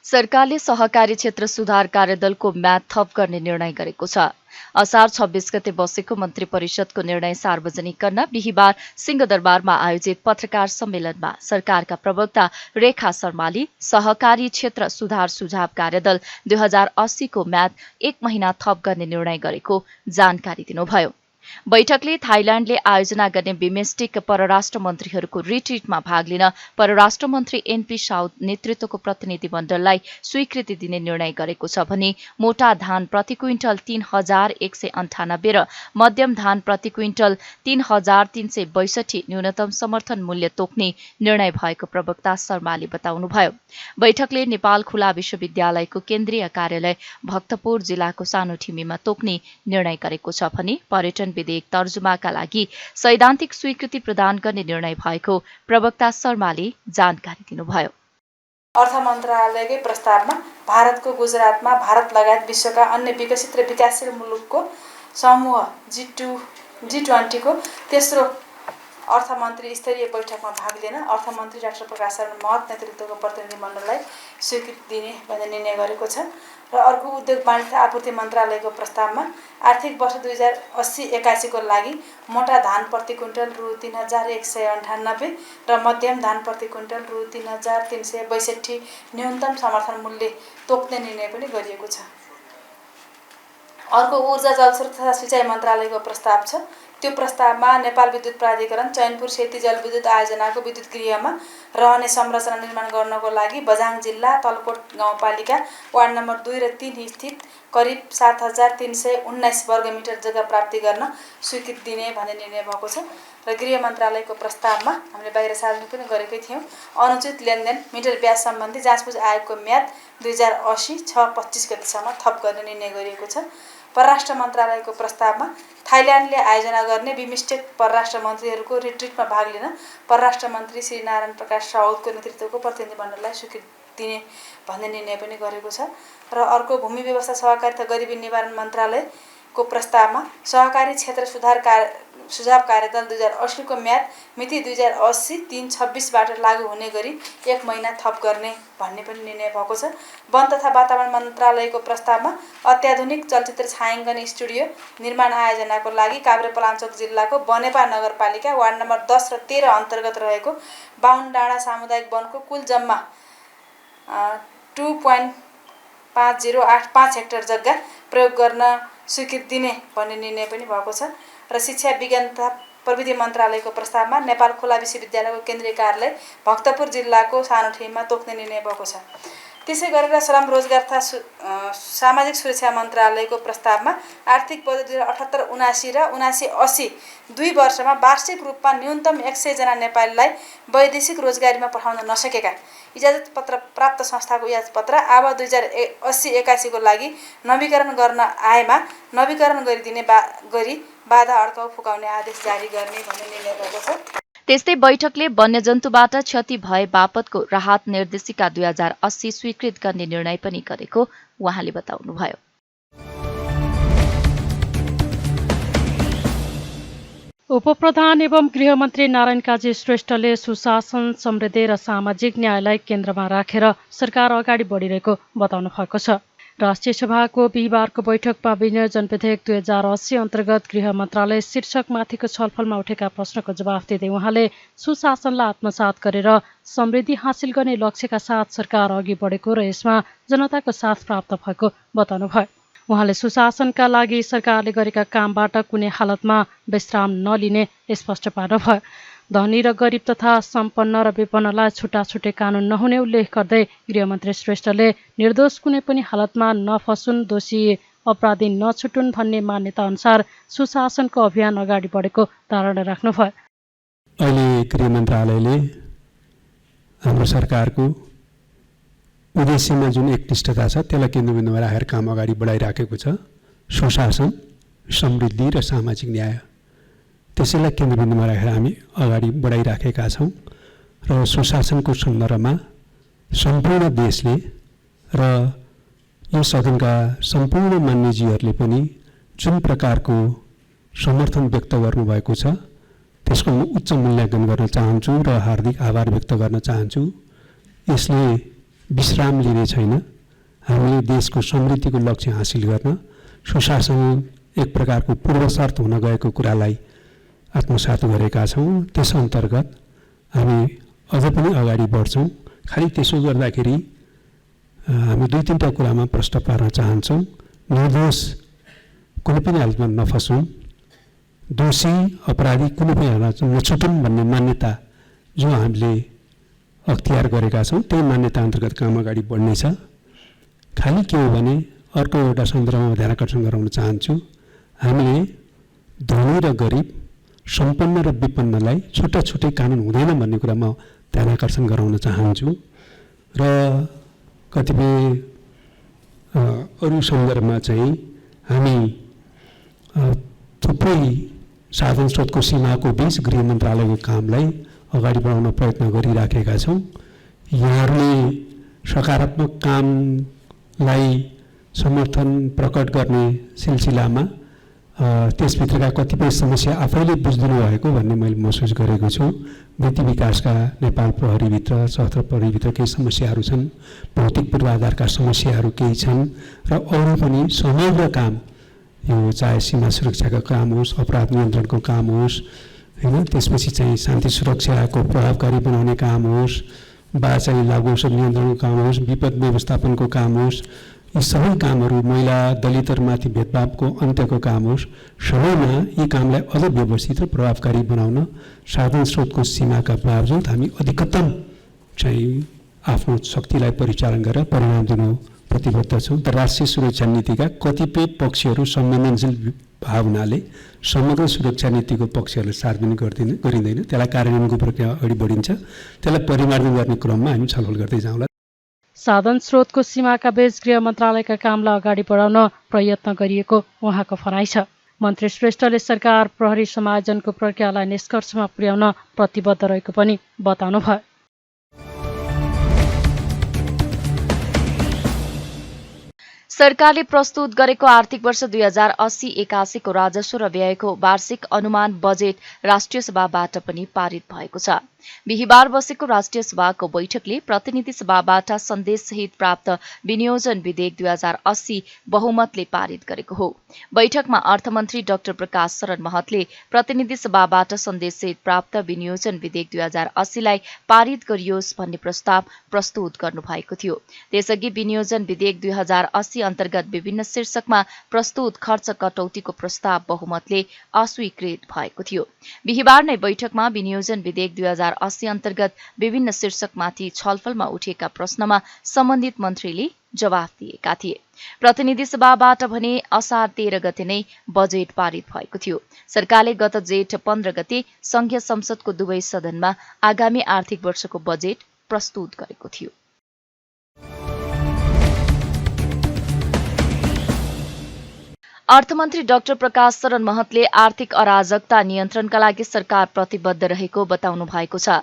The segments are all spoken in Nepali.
सरकारले सहकारी क्षेत्र सुधार कार्यदलको म्याद थप गर्ने निर्णय गरेको छ। असार 26 गते बसेको मन्त्री परिषदको निर्णय सार्वजनिक गर्न बिहिबार सिंहदरबारमा आयोजित पत्रकार सम्मेलनमा सरकारका प्रवक्ता रेखा शर्माली सहकारी क्षेत्र सुधार सुझाव कार्यदल 2080 को म्याद 1 महिना थप गर्ने निर्णय गरेको जानकारी दिनुभयो। बैठकले थाइल्याण्डले आयोजना गर्ने बिमेस्टिक परराष्ट्र मन्त्रीहरूको रिट्रिटमा भाग लिन परराष्ट्र मन्त्री एनपी साउद नेतृत्वको प्रतिनिधि मण्डललाई स्वीकृति दिने निर्णय गरेको छ भने मोटा धान प्रति क्विन्टल 3,198 र मध्यम धान प्रति क्विन्टल 3,362 न्यूनतम समर्थन मूल्य तोक्ने निर्णय भएको प्रवक्ता शर्माले बताउनुभयो। बैठकले नेपाल खुला विश्वविद्यालयको केन्द्रीय कार्यालय भक्तपुर जिल्लाको सानोठिमीमा तोक्ने निर्णय गरेको छ भने पर्यटन विधेयक तर्जुमाका लागि सैद्धान्तिक स्वीकृति प्रदान गर्ने निर्णय भएको प्रवक्ता शर्माले जानकारी दिनुभयो। अर्थ मन्त्रालयकै प्रस्तावमा भारतको गुजरातमा भारत लगायत विश्वका अन्य विकसित र विकासशील मुलुकको समूह G20 को तेस्रो अर्थमन्त्री स्तरीय बैठकमा भाग लिन अर्थमन्त्री डाक्टर प्रकाश शरण महत नेतृत्वको प्रतिनिधि मण्डललाई स्वीकृति दिने भन्ने निर्णय गरेको छ। र अर्को उद्योग वाणिज्य तथा आपूर्ति मन्त्रालयको प्रस्तावमा आर्थिक वर्ष 2080-81 को लागि मोटा धान प्रति क्विन्टल रु 3,198 र मध्यम धान प्रति क्विन्टल रु 3,362 न्यूनतम समर्थन मूल्य तोक्ने निर्णय पनि गरिएको छ। अर्को ऊर्जा जलस्रोत तथा सिँचाइ मन्त्रालयको प्रस्ताव छ। त्यो प्रस्तावमा नेपाल विद्युत प्राधिकरण चैनपुर सेती जलविद्युत आयोजनाको विद्युत गृहमा रहने संरचना निर्माण गर्नको लागि बझाङ जिल्ला तलकोट गाउँपालिका वार्ड नम्बर 2 र 3 स्थित करिब 7,319 वर्गमिटर जग्गा प्राप्ति गर्न स्वीकृति दिने भन्ने निर्णय भएको छ। र गृह मन्त्रालयको प्रस्तावमा हामीले बाहिर सार्वजनिक पनि गरेकै थियौँ। अनुचित लेनदेन मिटर ब्याज सम्बन्धी जाँचबुझ आयोगको म्याद 2080-6-25 गतेसम्म थप गर्ने निर्णय गरिएको छ। परराष्ट्र मन्त्रालयको प्रस्तावमा थाइल्याण्डले आयोजना गर्ने बिमस्टेक परराष्ट्र मन्त्रीहरूको रिट्रिटमा भाग लिन परराष्ट्र मन्त्री श्री नारायण प्रकाश राउतको नेतृत्वको प्रतिनिधि मण्डललाई स्वीकृति दिने भन्ने निर्णय पनि गरेको छ। र अर्को भूमि व्यवस्था सहकारिता गरिबी निवारण मन्त्रालयको प्रस्तावमा सहकारी क्षेत्र सुझाव कार्यदल 2080 को म्याद मिति 2080-3-26 बाट लागू हुने गरी 1 महिना थप गर्ने भन्ने पनि निर्णय भएको छ। वन तथा वातावरण मन्त्रालयको प्रस्तावमा अत्याधुनिक चलचित्र छायाङ्कन स्टुडियो निर्माण आयोजनाको लागि काभ्रेपलाञ्चोक जिल्लाको बनेपा नगरपालिका वार्ड नम्बर 10 र 13 अन्तर्गत रहेको बाहुन डाँडा सामुदायिक वनको कुल जम्मा 2.5085 हेक्टर जग्गा प्रयोग गर्न स्वीकृति दिने भन्ने निर्णय पनि भएको छ। र शिक्षा विज्ञान तथा प्रविधि मन्त्रालयको प्रस्तावमा नेपाल खुला विश्वविद्यालयको केन्द्रीय कार्यालय भक्तपुर जिल्लाको सानोठिमीमा तोक्ने निर्णय भएको छ। त्यसै गरेर श्रम रोजगार तथा सामाजिक सुरक्षा मन्त्रालयको प्रस्तावमा आर्थिक वर्ष 2078-79 र 79-80 दुई वर्षमा वार्षिक रूपमा न्यूनतम 100 जना नेपालीलाई वैदेशिक रोजगारीमा पठाउन नसकेका इजाजत पत्र प्राप्त संस्थाको इजाजत पत्र अब 2080-81 को लागि नवीकरण गर्न आएमा नवीकरण गरिदिने गरी बाधा अड्काउ फुकाउने आदेश जारी गर्ने भन्ने निर्णय भएको छ। त्यस्तै बैठकले वन्यजन्तुबाट क्षति भए बापतको राहत निर्देशिका 2080 स्वीकृत गर्ने निर्णय पनि गरेको उहाँले बताउनुभयो। उपप्रधान एवं गृहमन्त्री नारायण काजी श्रेष्ठले सुशासन, समृद्धि र सामाजिक न्यायलाई केन्द्रमा राखेर सरकार अगाडि बढिरहेको बताउनु भएको छ। राष्ट्रिय सभाको बिहिबारको बैठकमा विनियोजन विधेयक 2080 अन्तर्गत गृह मन्त्रालय शीर्षकमाथिको छलफलमा उठेका प्रश्नको जवाफ दिँदै उहाँले सुशासनलाई आत्मसात गरेर समृद्धि हासिल गर्ने लक्ष्यका साथ सरकार अघि बढेको र यसमा जनताको साथ प्राप्त भएको बताउनुभयो। उहाँले सुशासनका लागि सरकारले गरेका कामबाट कुनै हालतमा विश्राम नलिने स्पष्ट पार्नुभयो। धनी र गरिब तथा सम्पन्न र विपन्नलाई छुट्टाछुट्टै कानुन नहुने उल्लेख गर्दै गृहमन्त्री श्रेष्ठले निर्दोष कुनै पनि हालतमा नफसुन्, दोषी अपराधी नछुटुन् भन्ने मान्यता अनुसार सुशासनको अभियान अगाडि बढेको धारणा राख्नुभयो। अहिले गृह मन्त्रालयले हाम्रो सरकारको उद्देश्यमा जुन एकनिष्ठता छ त्यसलाई केन्द्रबिन्दुमा राखेर काम अगाडि बढाइराखेको छ। सुशासन, समृद्धि र सामाजिक न्याय त्यसैलाई केन्द्रबिन्दुमा राखेर हामी अगाडि बढाइराखेका छौँ। र सुशासनको सन्दर्भमा सम्पूर्ण देशले र यो सदनका सम्पूर्ण मान्यजीहरूले पनि जुन प्रकारको समर्थन व्यक्त गर्नुभएको छ त्यसको उच्च मूल्याङ्कन गर्न चाहन्छु र हार्दिक आभार व्यक्त गर्न चाहन्छु। यसले विश्राम लिने छैन। हामीले देशको समृद्धिको लक्ष्य हासिल गर्न सुशासन एक प्रकारको पूर्वशर्त हुन गएको कुरालाई आत्मसात गरेका छौँ। त्यस अन्तर्गत हामी अझ पनि अगाडि बढ्छौँ। खालि त्यसो गर्दाखेरि हामी 2-3टा कुरामा प्रश्न पार्न चाहन्छौँ। निर्दोष कुनै पनि हालतमा नफसौँ, दोषी अपराधी कुनै पनि हालतमा नछुटुन् भन्ने मान्यता जो हामीले अख्तियार गरेका छौँ, त्यही मान्यता अन्तर्गत काम अगाडि बढ्नेछ। खालि के हो भने अर्को एउटा सन्दर्भमा ध्यान आकर्षण गराउन चाहन्छु। हामीले धनी र गरिब, सम्पन्न र विपन्नलाई छुट्टा छुट्टै कानुन हुँदैन भन्ने कुरामा ध्यान आकर्षण गराउन चाहन्छु। र कतिपय अरू सन्दर्भमा चाहिँ हामी थुप्रै साधन स्रोतको सीमाको बीच गृह मन्त्रालयको कामलाई अगाडि बढाउन प्रयत्न गरिराखेका छौँ। यहाँहरूले सकारात्मक कामलाई समर्थन प्रकट गर्ने सिलसिलामा त्यसभित्रका कतिपय समस्या आफैले बुझ्दिनु भएको भन्ने मैले महसुस गरेको छु। वृत्ति विकासका नेपाल प्रहरीभित्र, सशस्त्र प्रहरीभित्र केही समस्याहरू छन्, भौतिक पूर्वाधारका समस्याहरू केही छन् र अरू पनि समग्र काम, यो चाहे सीमा सुरक्षाको काम होस्, अपराध नियन्त्रणको काम होस्, होइन, त्यसपछि चाहिँ शान्ति सुरक्षाको प्रभावकारी बनाउने काम होस्, वा चाहिँ लागु औषध नियन्त्रणको काम होस्, विपद व्यवस्थापनको काम होस्, यी सबै कामहरू, महिला दलितहरूमाथि भेदभावको अन्त्यको काम होस्, सबैमा यी कामलाई अझ व्यवस्थित र प्रभावकारी बनाउन साधन स्रोतको सीमाका बावजुद हामी अधिकतम चाहिँ आफ्नो शक्तिलाई परिचालन गरेर परिणाम दिनु प्रतिबद्ध छौँ। तर राष्ट्रिय सुरक्षा नीतिका कतिपय पक्षहरू संवेदनशील भावनाले समग्र सुरक्षा नीतिको पक्षहरूलाई सार्वजनिक गरिँदैन, त्यसलाई कार्यान्वयनको प्रक्रिया अगाडि बढिन्छ। त्यसलाई परिमार्जन गर्ने क्रममा हामी छलफल गर्दै जाउँला। साधन स्रोतको सीमाका बीच गृह मन्त्रालयका कामलाई अगाडि बढाउन प्रयत्न गरिएको उहाँको भनाइ छ। मन्त्री श्रेष्ठले सरकार प्रहरी समायोजनको प्रक्रियालाई निष्कर्षमा पुर्याउन प्रतिबद्ध रहेको पनि बताउनुभयो। सरकारले प्रस्तुत गरेको आर्थिक वर्ष 2080-81 को राजस्व र व्ययको वार्षिक अनुमान बजेट राष्ट्रिय सभाबाट पनि पारित भएको छ। बिहिबार बसेको राष्ट्रिय सभाको बैठकले प्रतिनिधि सभाबाट सन्देशसहित प्राप्त विनियोजन विधेयक 2080 बहुमतले पारित गरेको हो। बैठकमा अर्थमन्त्री डाक्टर प्रकाश शरण महतले प्रतिनिधि सभाबाट सन्देशसहित प्राप्त विनियोजन विधेयक 2080 लाई पारित गरियोस् भन्ने प्रस्ताव प्रस्तुत गर्नुभएको थियो। त्यसअघि विनियोजन विधेयक 2080 अन्तर्गत विभिन्न शीर्षकमा प्रस्तुत खर्च कटौतीको प्रस्ताव बहुमतले अस्वीकृत भएको थियो। बिहिबार नै बैठकमा विनियोजन विधेयक 2080 अन्तर्गत विभिन्न शीर्षकमाथि छलफलमा उठेका प्रश्नमा सम्बन्धित मन्त्रीले जवाफ दिएका थिए। प्रतिनिधि सभाबाट भने असार 13 गते नै बजेट पारित भएको थियो। सरकारले गत जेठ 15 गते संघीय संसदको दुवै सदनमा आगामी आर्थिक वर्षको बजेट प्रस्तुत गरेको थियो। अर्थमन्त्री डाक्टर प्रकाश शरण महतले आर्थिक अराजकता नियन्त्रणका लागि सरकार प्रतिबद्ध रहेको बताउनु भएको छ।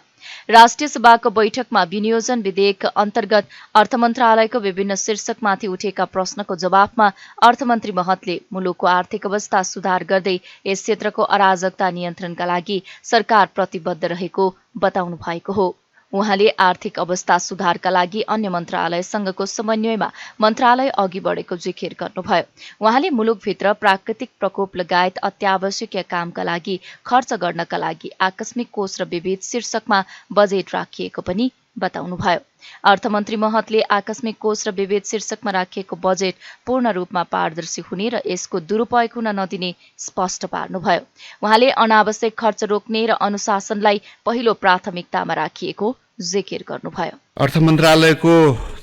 राष्ट्रिय सभाको बैठकमा विनियोजन विधेयक अन्तर्गत अर्थ मन्त्रालयको विभिन्न शीर्षकमाथि उठेका प्रश्नको जवाफमा अर्थमन्त्री महतले मुलुकको आर्थिक अवस्था सुधार गर्दै यस क्षेत्रको अराजकता नियन्त्रणका लागि सरकार प्रतिबद्ध रहेको बताउनु भएको हो। उहाँले आर्थिक अवस्था सुधारका लागि अन्य मन्त्रालयसँगको समन्वयमा मन्त्रालय अघि बढेको जिकिर गर्नुभयो। उहाँले मुलुकभित्र प्राकृतिक प्रकोप लगायत अत्यावश्यकीय कामका लागि खर्च गर्नका लागि आकस्मिक कोष र विविध शीर्षकमा बजेट राखिएको पनि बताउनुभयो। अर्थमन्त्री महतले आकस्मिक कोष र विविध शीर्षकमा राखिएको बजेट पूर्ण रूपमा पारदर्शी हुने र यसको दुरुपयोग हुन नदिने स्पष्ट पार्नुभयो। उहाँले अनावश्यक खर्च रोक्ने र अनुशासनलाई पहिलो प्राथमिकतामा राखिएको जिकिर गर्नुभयो। अर्थ मन्त्रालयको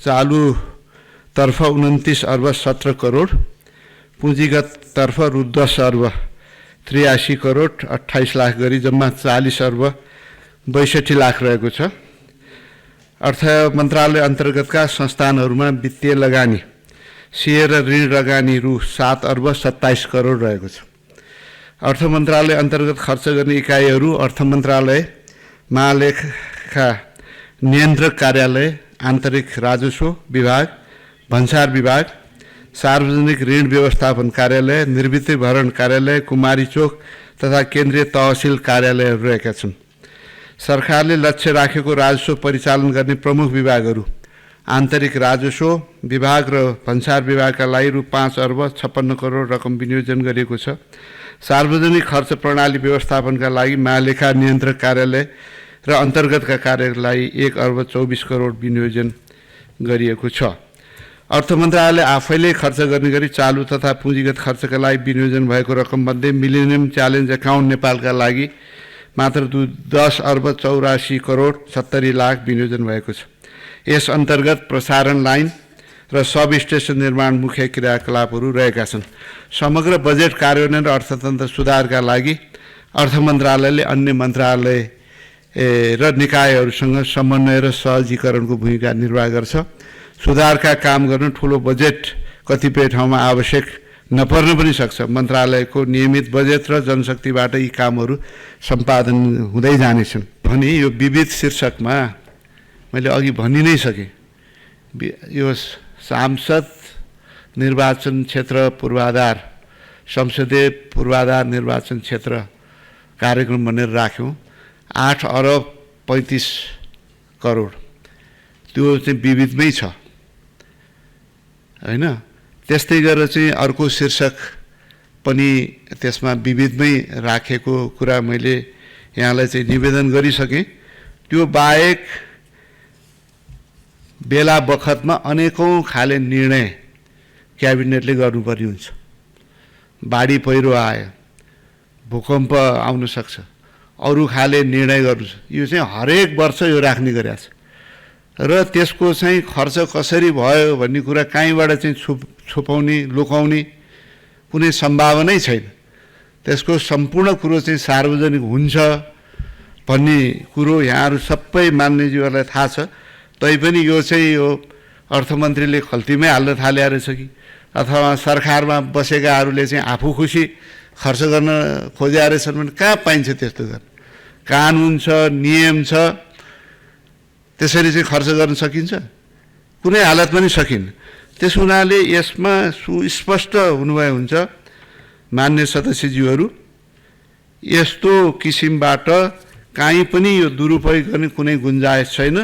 चालु तर्फ 29 अर्ब 17 करोड, पुँजीगत तर्फ रु 10 अर्ब 83 करोड 28 लाख गरी जम्मा 40 अर्ब 62 लाख रहेको छ। अर्थ मन्त्रालय अन्तर्गतका संस्थानहरूमा वित्तीय लगानी, सेयर र ऋण लगानी रु 7 अर्ब 27 करोड रहेको छ। अर्थ मन्त्रालय अन्तर्गत खर्च गर्ने इकाइहरू अर्थ मन्त्रालय, महालेखा नियन्त्रक कार्यालय, आन्तरिक राजस्व विभाग, भन्सार विभाग, सार्वजनिक ऋण व्यवस्थापन कार्यालय, निर्वृत्ति भरण कार्यालय, कुमारी चोक तथा केन्द्रीय तहसिल कार्यालयहरू रहेका छन्। सरकारले लक्ष्य राखेको राजस्व परिचालन गर्ने प्रमुख विभागहरू आन्तरिक राजस्व विभाग र भन्सार विभागका लागि रु 5 अर्ब 56 करोड रकम विनियोजन गरिएको छ। सार्वजनिक खर्च प्रणाली व्यवस्थापनका लागि महालेखा नियन्त्रक कार्यालय र अन्तर्गतका कार्यालयलाई 1 अर्ब 24 करोड विनियोजन गरिएको छ। अर्थ मन्त्रालयले आफैले खर्च गर्ने गरी चालु तथा पुँजीगत खर्चका लागि विनियोजन भएको रकममध्ये मिलेनियम च्यालेन्ज एकाउन्ट नेपालका लागि मात्र 10 अर्ब 84 करोड 70 लाख विनियोजन भएको छ। यस अन्तर्गत प्रसारण लाइन र सब स्टेसन निर्माण मुख्य क्रियाकलापहरू रहेका छन्। समग्र बजेट कार्यान्वयन र अर्थतन्त्र सुधारका लागि अर्थ मन्त्रालयले अन्य मन्त्रालय र निकायहरूसँग समन्वय र सहजीकरणको भूमिका निर्वाह गर्छ। सुधारका काम गर्न ठुलो बजेट कतिपय ठाउँमा आवश्यक नपर्न पनि सक्छ। मन्त्रालयको नियमित बजेट र जनशक्तिबाट यी कामहरू सम्पादन हुँदै जानेछन् भने यो विविध शीर्षकमा मैले अघि भनि नै सकेँ। यो सांसद निर्वाचन क्षेत्र पूर्वाधार संसदीय पूर्वाधार निर्वाचन क्षेत्र कार्यक्रम भनेर राख्यौँ 8 अर्ब 35 करोड। त्यो चाहिँ विविधमै छ हैन। त्यस्तै गरेर चाहिँ अर्को शीर्षक पनि त्यसमा विविधमै राखेको कुरा मैले यहाँलाई चाहिँ निवेदन गरिसकेँ। त्यो बाहेक बेला बखतमा अनेकौं खाले निर्णय क्याबिनेटले गर्नुपर्ने हुन्छ। बाढी पहिरो आयो, भूकम्प आउन सक्छ, अरू खाले निर्णय गर्नु छ। यो चाहिँ हरेक वर्ष यो राख्ने गरेको छ र त्यसको चाहिँ खर्च कसरी भयो भन्ने कुरा कहीँबाट चाहिँ छुपाउने लुकाउने कुनै सम्भावनै छैन। त्यसको सम्पूर्ण कुरो चाहिँ सार्वजनिक हुन्छ भन्ने कुरो यहाँहरू सबै मान्यज्यूहरूलाई थाहा छ। तैपनि यो चाहिँ यो अर्थमन्त्रीले खल्तीमै हाल्न थाले रहेछ कि अथवा सरकारमा बसेकाहरूले चाहिँ आफू खुसी खर्च गर्न खोजे रहेछन् भने कहाँ पाइन्छ त्यस्तो गर्न? कानुन छ, नियम छ, त्यसरी चाहिँ खर्च गर्न सकिन्छ? कुनै हालतमा पनि सकिन्न। त्यस हुनाले यसमा सुस्पष्ट हुनुभए हुन्छ मान्य सदस्यज्यूहरू। यस्तो किसिमबाट काहीँ पनि यो दुरुपयोग गर्ने कुनै गुन्जाइस छैन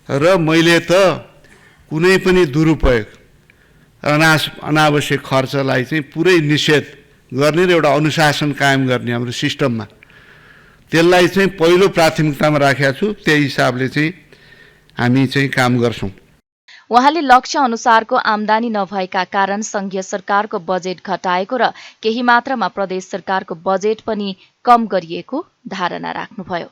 र मैले त कुनै पनि दुरुपयोग अनावश्यक खर्चलाई चाहिँ पुरै निषेध गर्ने र एउटा अनुशासन कायम गर्ने हाम्रो सिस्टममा त्यसलाई चाहिँ पहिलो प्राथमिकतामा राखेको छु। त्यही हिसाबले चाहिँ हामी चाहिँ काम गर्छौँ। उहाँले लक्ष्य अनुसारको आम्दानी नभएका कारण संघीय सरकारको बजेट घटाएको र केही मात्रामा प्रदेश सरकारको बजेट पनि कम गरिएको धारणा राख्नुभयो।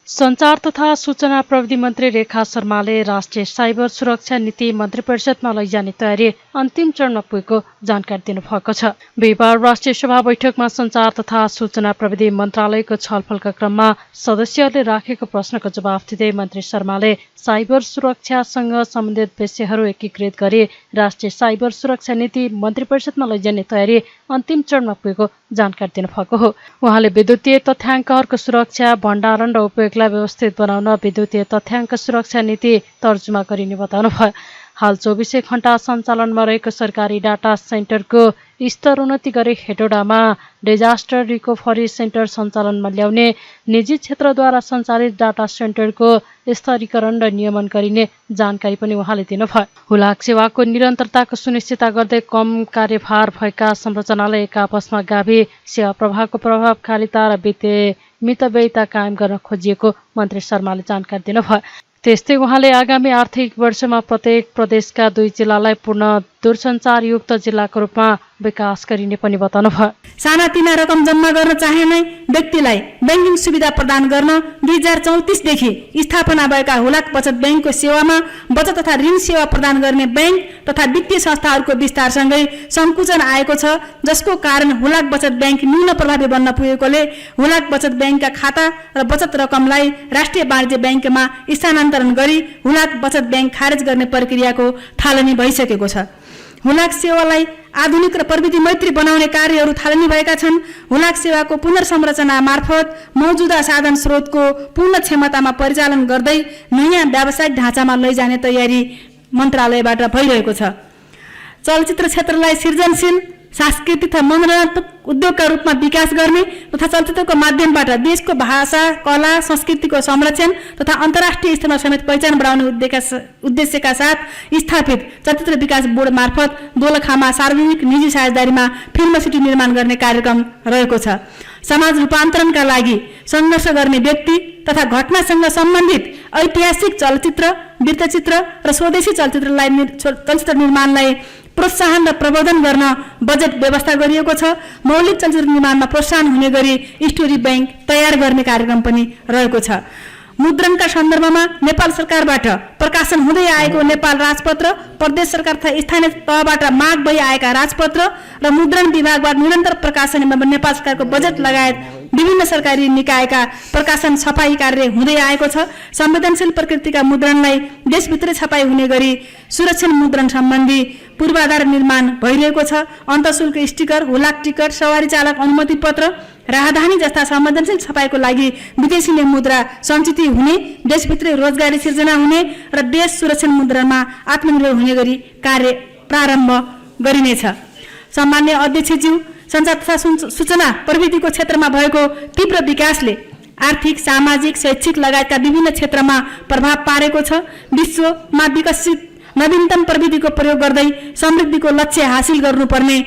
सञ्चार तथा सूचना प्रविधि मन्त्री रेखा शर्माले राष्ट्रिय साइबर सुरक्षा नीति मन्त्री परिषदमा लैजाने तयारी अन्तिम चरणमा पुगेको जानकारी दिनुभएको छ। बिहिबार राष्ट्रिय सभा बैठकमा सञ्चार तथा सूचना प्रविधि मन्त्रालयको छलफलका क्रममा सदस्यहरूले राखेको प्रश्नको जवाफ दिँदै मन्त्री शर्माले साइबर सुरक्षासँग सम्बन्धित विषयहरू एकीकृत गरी राष्ट्रिय साइबर सुरक्षा नीति मन्त्री परिषदमा लैजाने तयारी अन्तिम चरणमा पुगेको जानकारी दिनुभएको हो। उहाँले विद्युतीय तथ्याङ्कहरूको सुरक्षा, भण्डारण र उपयोगलाई व्यवस्थित बनाउन विद्युतीय तथ्याङ्क सुरक्षा नीति तर्जुमा गरिने बताउनुभयो। हाल 24 घण्टा सञ्चालनमा रहेको सरकारी डाटा सेन्टरको स्तरोन्नति गरी हेटौडामा डिजास्टर रिकभरी सेन्टर सञ्चालनमा ल्याउने, निजी क्षेत्रद्वारा सञ्चालित डाटा सेन्टरको स्तरीकरण र नियमन गरिने जानकारी पनि उहाँले दिनुभयो। हुलाक सेवाको निरन्तरताको सुनिश्चितता गर्दै कम कार्यभार भएका संरचनालाई एक आपसमा गाभी सेवा प्रवाहको प्रभावकारिता र वित्तीय मितव्ययिता कायम गर्न खोजिएको मन्त्री शर्माले जानकारी दिनुभयो। त्यस्तै उहाँले आगामी आर्थिक वर्षमा प्रत्येक प्रदेशका 2 जिल्लालाई पूर्ण दूरसञ्चारयुक्त जिल्लाको रूपमा विकास गरिने पनि बताउनुभयो। सानातिना रकम जम्मा गर्न चाहने व्यक्तिलाई ब्याङ्किङ सुविधा प्रदान गर्न 2034 देखि स्थापना भएका हुलाक बचत ब्याङ्कको सेवामा बचत तथा ऋण सेवा प्रदान गर्ने ब्याङ्क तथा वित्तीय संस्थाहरूको विस्तारसँगै सङ्कुचन आएको छ, जसको कारण हुलाक बचत ब्याङ्क न्यून प्रभावी बन्न पुगेकोले हुलाक बचत ब्याङ्कका खाता र बचत रकमलाई राष्ट्रिय वाणिज्य ब्याङ्कमा स्थानान्तरण गरी हुलाक बचत ब्याङ्क खारेज गर्ने प्रक्रियाको थालनी भइसकेको छ। हुलाक सेवालाई आधुनिक र प्रविधि मैत्री बनाउने कार्यहरू थालनी भएका छन्। हुलाक सेवाको पुनर्संरचना मार्फत मौजुदा साधन स्रोतको पूर्ण क्षमतामा परिचालन गर्दै नयाँ व्यावसायिक ढाँचामा लैजाने तयारी मन्त्रालयबाट भइरहेको छ। चलचित्र क्षेत्रलाई सृजनशील, सांस्कृतिक तथा मनोरञ्जनात्मक उद्योगका रूपमा विकास गर्ने तथा चलचित्रको माध्यमबाट देशको भाषा कला संस्कृतिको संरक्षण तथा अन्तर्राष्ट्रिय स्तरमा समेत पहिचान बढाउने उद्देश्यका साथ स्थापित चलचित्र विकास बोर्ड मार्फत दोलखामा सार्वजनिक निजी साझेदारीमा फिल्म सिटी निर्माण गर्ने कार्यक्रम रहेको छ। समाज रूपान्तरणका लागि सङ्घर्ष गर्ने व्यक्ति तथा घटनासँग सम्बन्धित ऐतिहासिक चलचित्र वृत्तचित्र र स्वदेशी चलचित्र निर्माणलाई प्रोत्साहन र प्रवर्धन गर्न बजेट व्यवस्था गरिएको छ। मौलिक चलचित्र निर्माणमा प्रोत्साहन हुने गरी स्टोरी बैंक तयार गर्ने कार्यक्रम पनि रहेको छ। मुद्रणका सन्दर्भमा नेपाल सरकारबाट प्रकाशन हुँदै आएको नेपाल राजपत्र, प्रदेश सरकार तथा स्थानीय तहबाट माग भई आएका राजपत्र र मुद्रण विभागबाट निरन्तर प्रकाशन एवं नेपाल सरकारको बजेट लगायत विभिन्न सरकारी निकायका प्रकाशन छपाई कार्य हुँदै आएको छ। संवेदनशील प्रकृतिका मुद्रणलाई देशभित्रै छपाई हुने गरी सुरक्षण मुद्रण सम्बन्धी पूर्वाधार निर्माण भइरहेको छ। अन्तशुल्क स्टिकर, हुलाक टिकट, सवारी चालक अनुमति पत्र, राहदानी जस्ता संवेदनशील छपाईको लागि विदेशी मुद्रा सञ्चित हुने, देशभित्रै रोजगारी सिर्जना हुने र देश सुरक्षण मुद्रामा आत्मनिर्भर हुने गरी कार्य प्रारम्भ गरिनेछ। सम्मान्य अध्यक्षज्यू, सञ्चार तथा सूचना प्रविधिको क्षेत्रमा भएको तीव्र विकासले आर्थिक, सामाजिक, शैक्षिक लगायतका विभिन्न क्षेत्रमा प्रभाव पारेको छ। विश्वमा विकसित नवीनतम प्रविधिको प्रयोग गर्दै समृद्धिको लक्ष्य हासिल गर्नुपर्ने